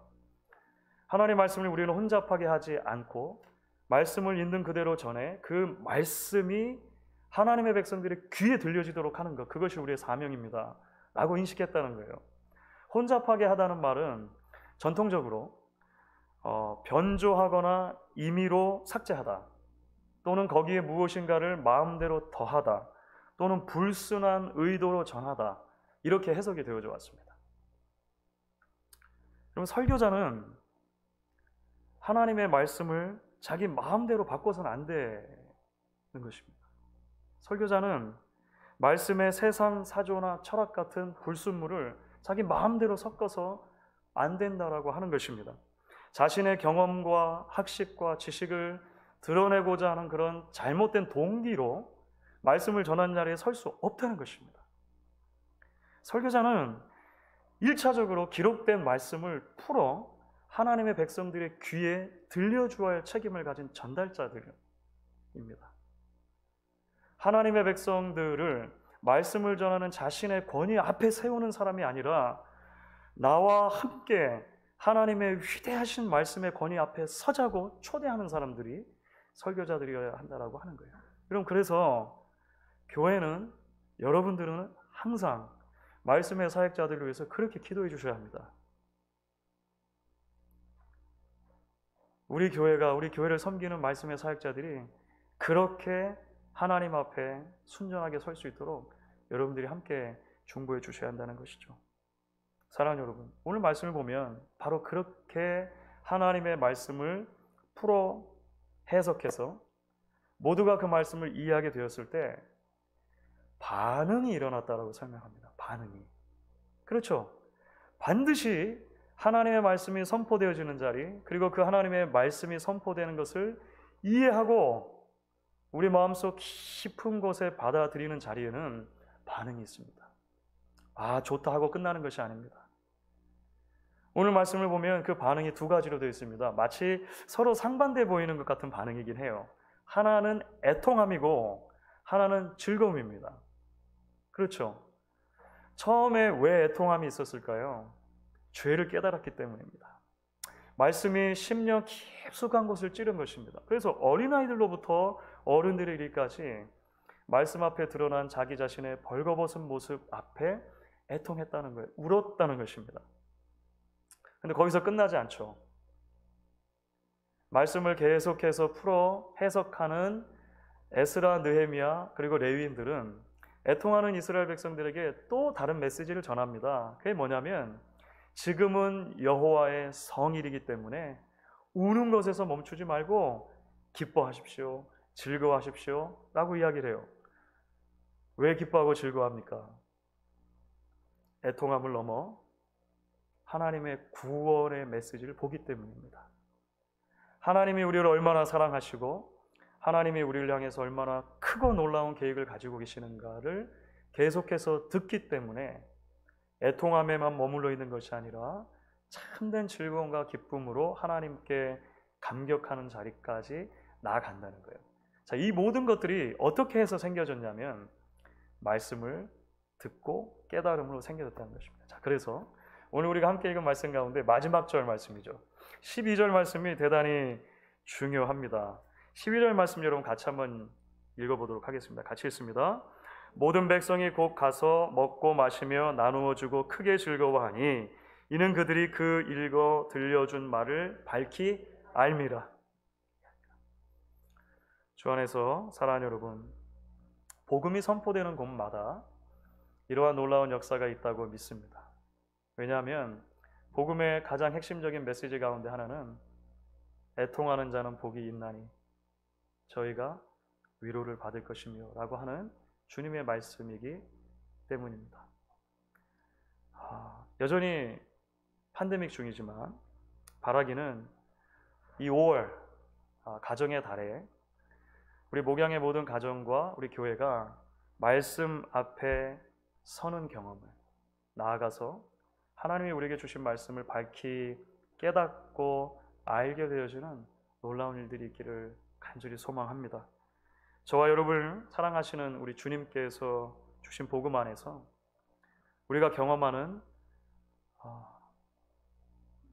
하나님 말씀을 우리는 혼잡하게 하지 않고 말씀을 있는 그대로 전해 그 말씀이 하나님의 백성들의 귀에 들려지도록 하는 것, 그것이 우리의 사명입니다 라고 인식했다는 거예요. 혼잡하게 하다는 말은 전통적으로 변조하거나 임의로 삭제하다, 또는 거기에 무엇인가를 마음대로 더하다, 또는 불순한 의도로 전하다, 이렇게 해석이 되어져 왔습니다. 그럼 설교자는 하나님의 말씀을 자기 마음대로 바꿔서는 안 되는 것입니다. 설교자는 말씀의 세상 사조나 철학 같은 불순물을 자기 마음대로 섞어서 안 된다라고 하는 것입니다. 자신의 경험과 학식과 지식을 드러내고자 하는 그런 잘못된 동기로 말씀을 전하는 자리에 설 수 없다는 것입니다. 설교자는 1차적으로 기록된 말씀을 풀어 하나님의 백성들의 귀에 들려주어야 할 책임을 가진 전달자들입니다. 하나님의 백성들을 말씀을 전하는 자신의 권위 앞에 세우는 사람이 아니라 나와 함께 하나님의 위대하신 말씀의 권위 앞에 서자고 초대하는 사람들이 설교자들이어야 한다라고 하는 거예요. 여러분, 그래서 교회는, 여러분들은 항상 말씀의 사역자들을 위해서 그렇게 기도해 주셔야 합니다. 우리 교회를 섬기는 말씀의 사역자들이 그렇게 하나님 앞에 순전하게 설 수 있도록 여러분들이 함께 중보해 주셔야 한다는 것이죠. 사랑하는 여러분, 오늘 말씀을 보면 바로 그렇게 하나님의 말씀을 풀어 해석해서 모두가 그 말씀을 이해하게 되었을 때 반응이 일어났다라고 설명합니다. 반응이. 그렇죠. 반드시 하나님의 말씀이 선포되어지는 자리, 그리고 그 하나님의 말씀이 선포되는 것을 이해하고 우리 마음속 깊은 곳에 받아들이는 자리에는 반응이 있습니다. 아, 좋다 하고 끝나는 것이 아닙니다. 오늘 말씀을 보면 그 반응이 두 가지로 되어 있습니다. 마치 서로 상반돼 보이는 것 같은 반응이긴 해요. 하나는 애통함이고 하나는 즐거움입니다. 그렇죠. 처음에 왜 애통함이 있었을까요? 죄를 깨달았기 때문입니다. 말씀이 심령 깊숙한 곳을 찌른 것입니다. 그래서 어린아이들로부터 어른들에 이르기까지 말씀 앞에 드러난 자기 자신의 벌거벗은 모습 앞에 애통했다는 거예요. 울었다는 것입니다. 근데 거기서 끝나지 않죠. 말씀을 계속해서 풀어 해석하는 에스라, 느헤미야, 그리고 레위인들은 애통하는 이스라엘 백성들에게 또 다른 메시지를 전합니다. 그게 뭐냐면 지금은 여호와의 성일이기 때문에 우는 것에서 멈추지 말고 기뻐하십시오, 즐거워하십시오 라고 이야기를 해요. 왜 기뻐하고 즐거워합니까? 애통함을 넘어 하나님의 구원의 메시지를 보기 때문입니다. 하나님이 우리를 얼마나 사랑하시고 하나님이 우리를 향해서 얼마나 크고 놀라운 계획을 가지고 계시는가를 계속해서 듣기 때문에 애통함에만 머물러 있는 것이 아니라 참된 즐거움과 기쁨으로 하나님께 감격하는 자리까지 나아간다는 거예요. 자, 이 모든 것들이 어떻게 해서 생겨졌냐면 말씀을 듣고 깨달음으로 생겨졌다는 것입니다. 자, 그래서 오늘 우리가 함께 읽은 말씀 가운데 마지막 절 말씀이죠. 12절 말씀이 대단히 중요합니다. 12절 말씀 여러분 같이 한번 읽어보도록 하겠습니다. 같이 읽습니다. 모든 백성이 곧 가서 먹고 마시며 나누어 주고 크게 즐거워하니 이는 그들이 그 읽어 들려준 말을 밝히 알미라. 주 안에서 사랑하는 여러분, 복음이 선포되는 곳마다 이러한 놀라운 역사가 있다고 믿습니다. 왜냐하면 복음의 가장 핵심적인 메시지 가운데 하나는 애통하는 자는 복이 있나니 저희가 위로를 받을 것이며 라고 하는 주님의 말씀이기 때문입니다. 여전히 팬데믹 중이지만 바라기는 이 5월 가정의 달에 우리 목양의 모든 가정과 우리 교회가 말씀 앞에 서는 경험을, 나아가서 하나님이 우리에게 주신 말씀을 밝히 깨닫고 알게 되어지는 놀라운 일들이 있기를 간절히 소망합니다. 저와 여러분을 사랑하시는 우리 주님께서 주신 복음 안에서 우리가 경험하는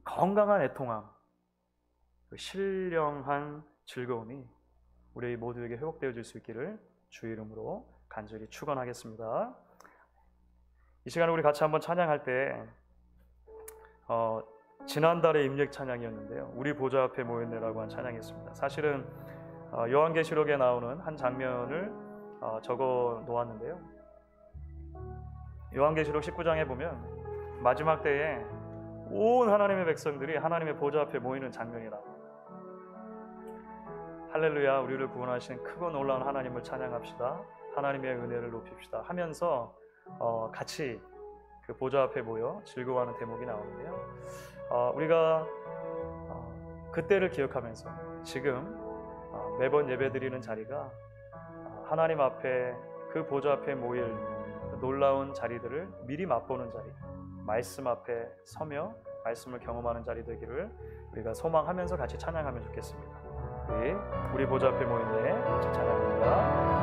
건강한 애통함, 신령한 즐거움이 우리 모두에게 회복되어질 수 있기를 주의 이름으로 간절히 축원하겠습니다. 이 시간에 우리 같이 한번 찬양할 때 지난달의 임력 찬양이었는데요, 우리 보좌 앞에 모였네라고 한 찬양이었습니다. 사실은 요한계시록에 나오는 한 장면을 적어 놓았는데요, 요한계시록 19장에 보면 마지막 때에 온 하나님의 백성들이 하나님의 보좌 앞에 모이는 장면이라고. 할렐루야, 우리를 구원하신 크고 놀라운 하나님을 찬양합시다, 하나님의 은혜를 높입시다 하면서 같이 그 보좌 앞에 모여 즐거워하는 대목이 나오는데요, 우리가 그때를 기억하면서 지금 매번 예배드리는 자리가 하나님 앞에 그 보좌 앞에 모일 놀라운 자리들을 미리 맛보는 자리, 말씀 앞에 서며 말씀을 경험하는 자리 되기를 우리가 소망하면서 같이 찬양하면 좋겠습니다. 우리 보좌 앞에 모이네 같이 찬양합니다.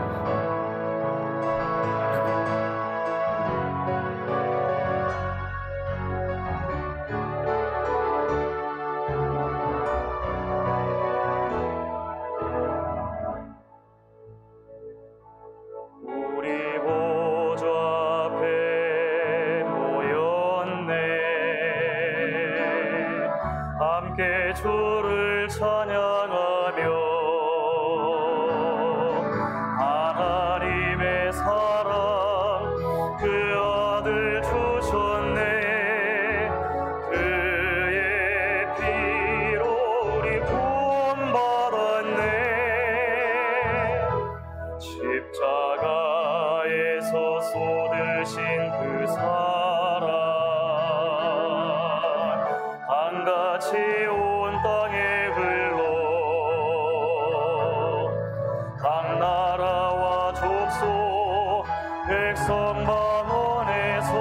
주를 찬양하며 하나님의 사랑 그 아들 주셨네. 그의 피로 우리 구원받았네. 십자가에서 쏟으신 그 사랑 한같이 온 땅에 흘러 각 나라와 족속 백성 만원에서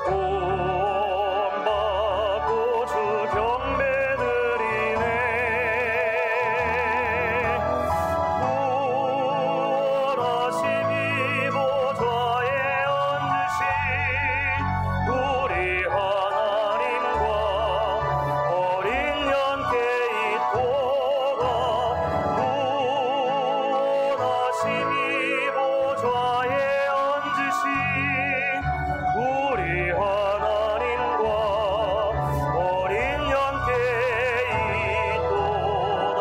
구원받고 주 경배드리네. 구원하심이 보좌에 앉으신 우리 하나님과 어린 양께 있도다. 구원하심이 보좌에 앉으신 우리 하나님과 어린 양께 있도다.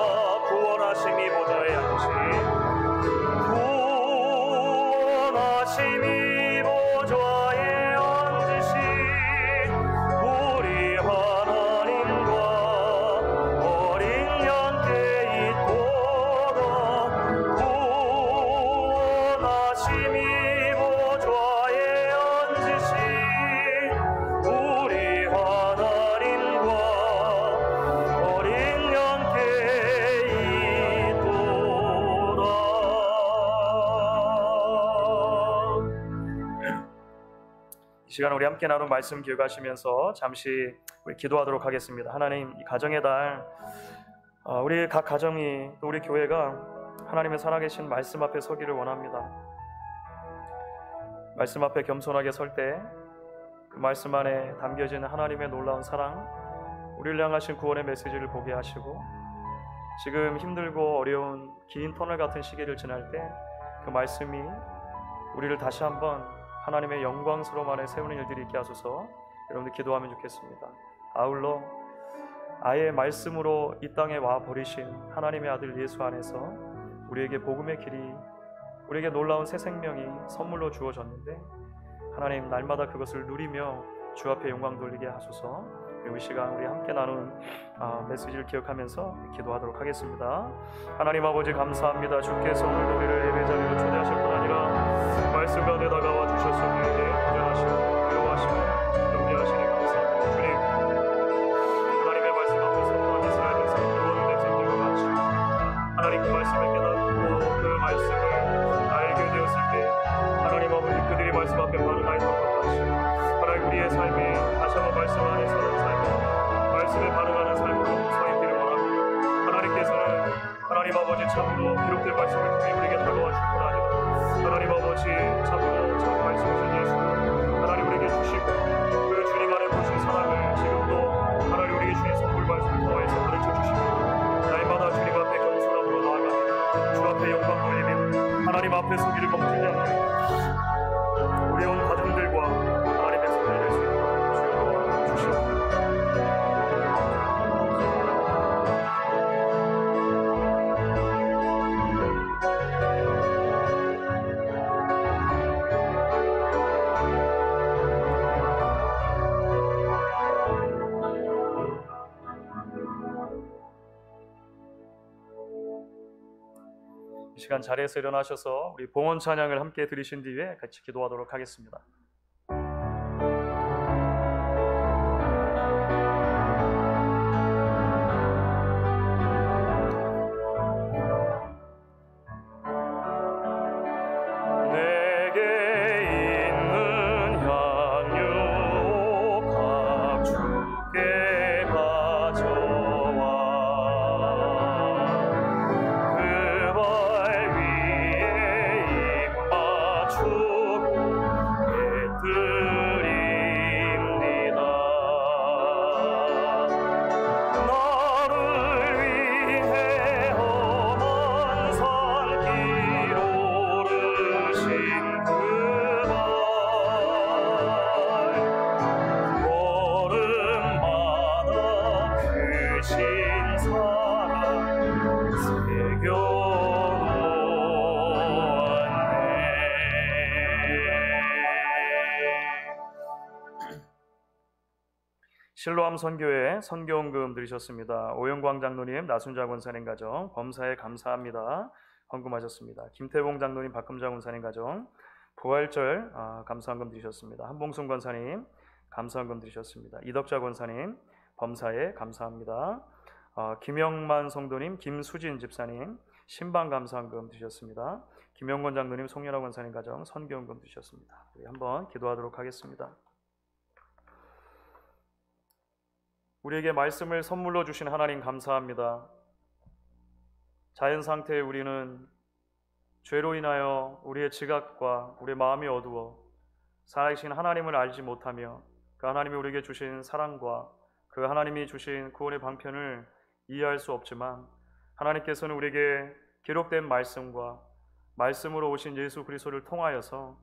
구원하심이 보좌에 앉으신 구원하심이 보좌에 앉으신 우리 하나님과 어린 양께 있도다. 구원하심이 보좌에 앉으신 우리 하나님과 어린 양께 있도다. 이 시간 우리 함께 나눈 말씀 기억하시면서 잠시 우리 기도하도록 하겠습니다. 하나님, 이 가정의 달 우리 각 가정이 또 우리 교회가 하나님의 살아계신 말씀 앞에 서기를 원합니다. 말씀 앞에 겸손하게 설 때 그 말씀 안에 담겨진 하나님의 놀라운 사랑, 우리를 향하신 구원의 메시지를 보게 하시고, 지금 힘들고 어려운 긴 터널 같은 시기를 지날 때 그 말씀이 우리를 다시 한번 하나님의 영광스러움 안에 세우는 일들이 있게 하소서. 여러분들 기도하면 좋겠습니다. 아울러 아예 말씀으로 이 땅에 와 버리신 하나님의 아들 예수 안에서 우리에게 복음의 길이, 우리에게 놀라운 새 생명이 선물로 주어졌는데, 하나님 날마다 그것을 누리며 주 앞에 영광 돌리게 하소서. 이 시간 우리 함께 나눈 메시지를 기억하면서 기도하도록 하겠습니다. 하나님 아버지 감사합니다. 주께서 오늘도 우리를 예배 자리로 초대하실 뿐 아니라 말씀 가운데 다가와 주셔서 우리에게 도전하시고 위로하시고 격려하시니 감사합니다. 주님, 하나님의 말씀 앞에 섰던 이스라엘 백성 구원의 백성들과 같이 하나님 그 말씀을 깨닫고 그 말씀을 알게 되었을 때 하나님 아버지 그들이 말씀 앞에 반응하였던 것 같이 하나님 우리의 삶이 다시 한번 말씀 안에 서는 삶, 말씀에 반응하는 삶으로 서 있기를 원합니다. 하나님께서는 하나님 아버지 참으로 기록된 말씀을 통해 우리에게 다가와 줄 뿐 아니라 하나님 아버지 참으로 참 말씀하신 예수 하나님 우리에게 주시고 그 주님 안에 보신 사랑을 지금도 하나님 우리에게 주신 선물 말씀을 통해서 가르쳐 주시고 날마다 주님 앞에 겸손함으로 나아가며 주 앞에 영광 돌리며 하나님 앞에 서기를 멈추지 않는 우리 온 가정들과 하나님의 백성들 될 수 있도록 주여 주시옵소서. 이 시간 자리에서 일어나셔서 우리 봉헌 찬양을 함께 드리신 뒤에 같이 기도하도록 하겠습니다. 실로암 선교회 선교헌금 드리셨습니다. 오영광 장로님, 나순자 권사님 가정 범사에 감사합니다. 헌금하셨습니다. 김태봉 장로님, 박금자 권사님 가정 부활절 감사헌금 드리셨습니다. 한봉순 권사님 감사헌금 드리셨습니다. 이덕자 권사님 범사에 감사합니다. 김영만 성도님, 김수진 집사님 신방 감사헌금 드리셨습니다. 김영권 장로님, 송연아 권사님 가정 선교헌금 드리셨습니다. 우리 한번 기도하도록 하겠습니다. 우리에게 말씀을 선물로 주신 하나님 감사합니다. 자연 상태에 우리는 죄로 인하여 우리의 지각과 우리의 마음이 어두워 살아계신 하나님을 알지 못하며 그 하나님이 우리에게 주신 사랑과 그 하나님이 주신 구원의 방편을 이해할 수 없지만, 하나님께서는 우리에게 기록된 말씀과 말씀으로 오신 예수 그리스도를 통하여서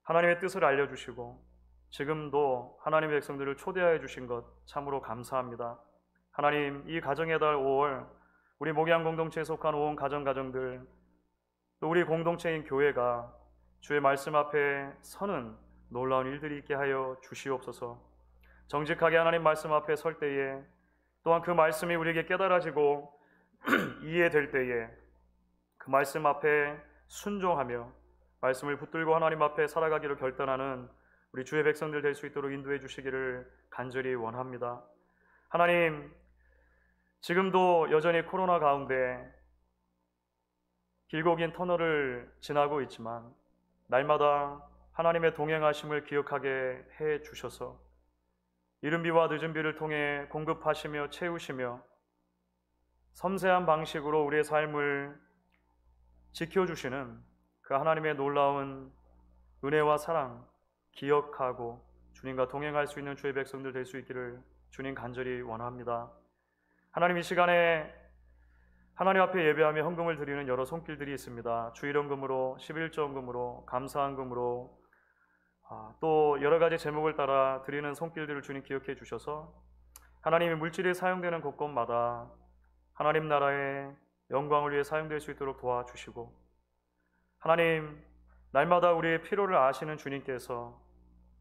하나님의 뜻을 알려주시고 지금도 하나님의 백성들을 초대하여 주신 것 참으로 감사합니다. 하나님, 이 가정의 달 5월 우리 목양 공동체에 속한 온 가정들, 또 우리 공동체인 교회가 주의 말씀 앞에 서는 놀라운 일들이 있게 하여 주시옵소서. 정직하게 하나님 말씀 앞에 설 때에, 또한 그 말씀이 우리에게 깨달아지고 이해될 때에 그 말씀 앞에 순종하며 말씀을 붙들고 하나님 앞에 살아가기로 결단하는 우리 주의 백성들 될 수 있도록 인도해 주시기를 간절히 원합니다. 하나님, 지금도 여전히 코로나 가운데 길고 긴 터널을 지나고 있지만 날마다 하나님의 동행하심을 기억하게 해 주셔서 이른 비와 늦은 비를 통해 공급하시며 채우시며 섬세한 방식으로 우리의 삶을 지켜주시는 그 하나님의 놀라운 은혜와 사랑 기억하고 주님과 동행할 수 있는 주의 백성들 될 수 있기를 주님 간절히 원합니다. 하나님, 이 시간에 하나님 앞에 예배하며 헌금을 드리는 여러 손길들이 있습니다. 주일헌금으로, 11조헌금으로, 감사헌금으로, 또 여러 가지 제목을 따라 드리는 손길들을 주님 기억해 주셔서 하나님의 물질이 사용되는 곳곳마다 하나님 나라의 영광을 위해 사용될 수 있도록 도와주시고, 하나님, 날마다 우리의 필요를 아시는 주님께서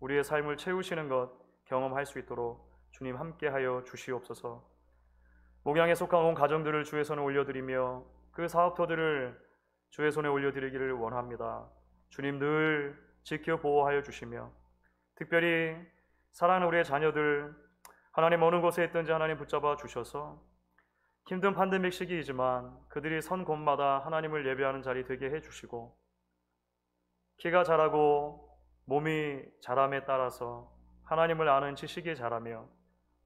우리의 삶을 채우시는 것 경험할 수 있도록 주님 함께하여 주시옵소서. 목양에 속한 온 가정들을 주의 손에 올려드리며 그 사업터들을 주의 손에 올려드리기를 원합니다. 주님 늘 지켜 보호하여 주시며, 특별히 사랑하는 우리의 자녀들 하나님 어느 곳에 있든지 하나님 붙잡아 주셔서 힘든 팬데믹 시기이지만 그들이 선 곳마다 하나님을 예배하는 자리 되게 해주시고, 키가 자라고 몸이 자람에 따라서 하나님을 아는 지식이 자라며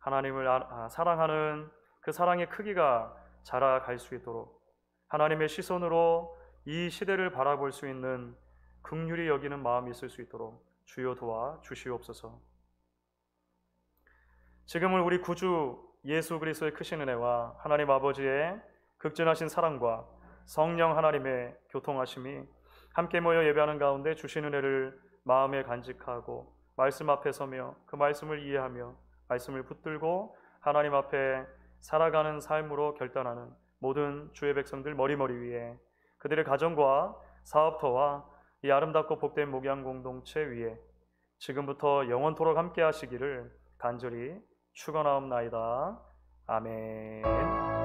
하나님을 사랑하는 그 사랑의 크기가 자라갈 수 있도록 하나님의 시선으로 이 시대를 바라볼 수 있는 긍휼히 여기는 마음이 있을 수 있도록 주여 도와 주시옵소서. 지금은 우리 구주 예수 그리스도의 크신 은혜와 하나님 아버지의 극진하신 사랑과 성령 하나님의 교통하심이 함께 모여 예배하는 가운데 주신 은혜를 마음에 간직하고 말씀 앞에 서며 그 말씀을 이해하며 말씀을 붙들고 하나님 앞에 살아가는 삶으로 결단하는 모든 주의 백성들 머리머리 위에, 그들의 가정과 사업터와 이 아름답고 복된 목양 공동체 위에 지금부터 영원토록 함께 하시기를 간절히 축원하옵나이다. 아멘.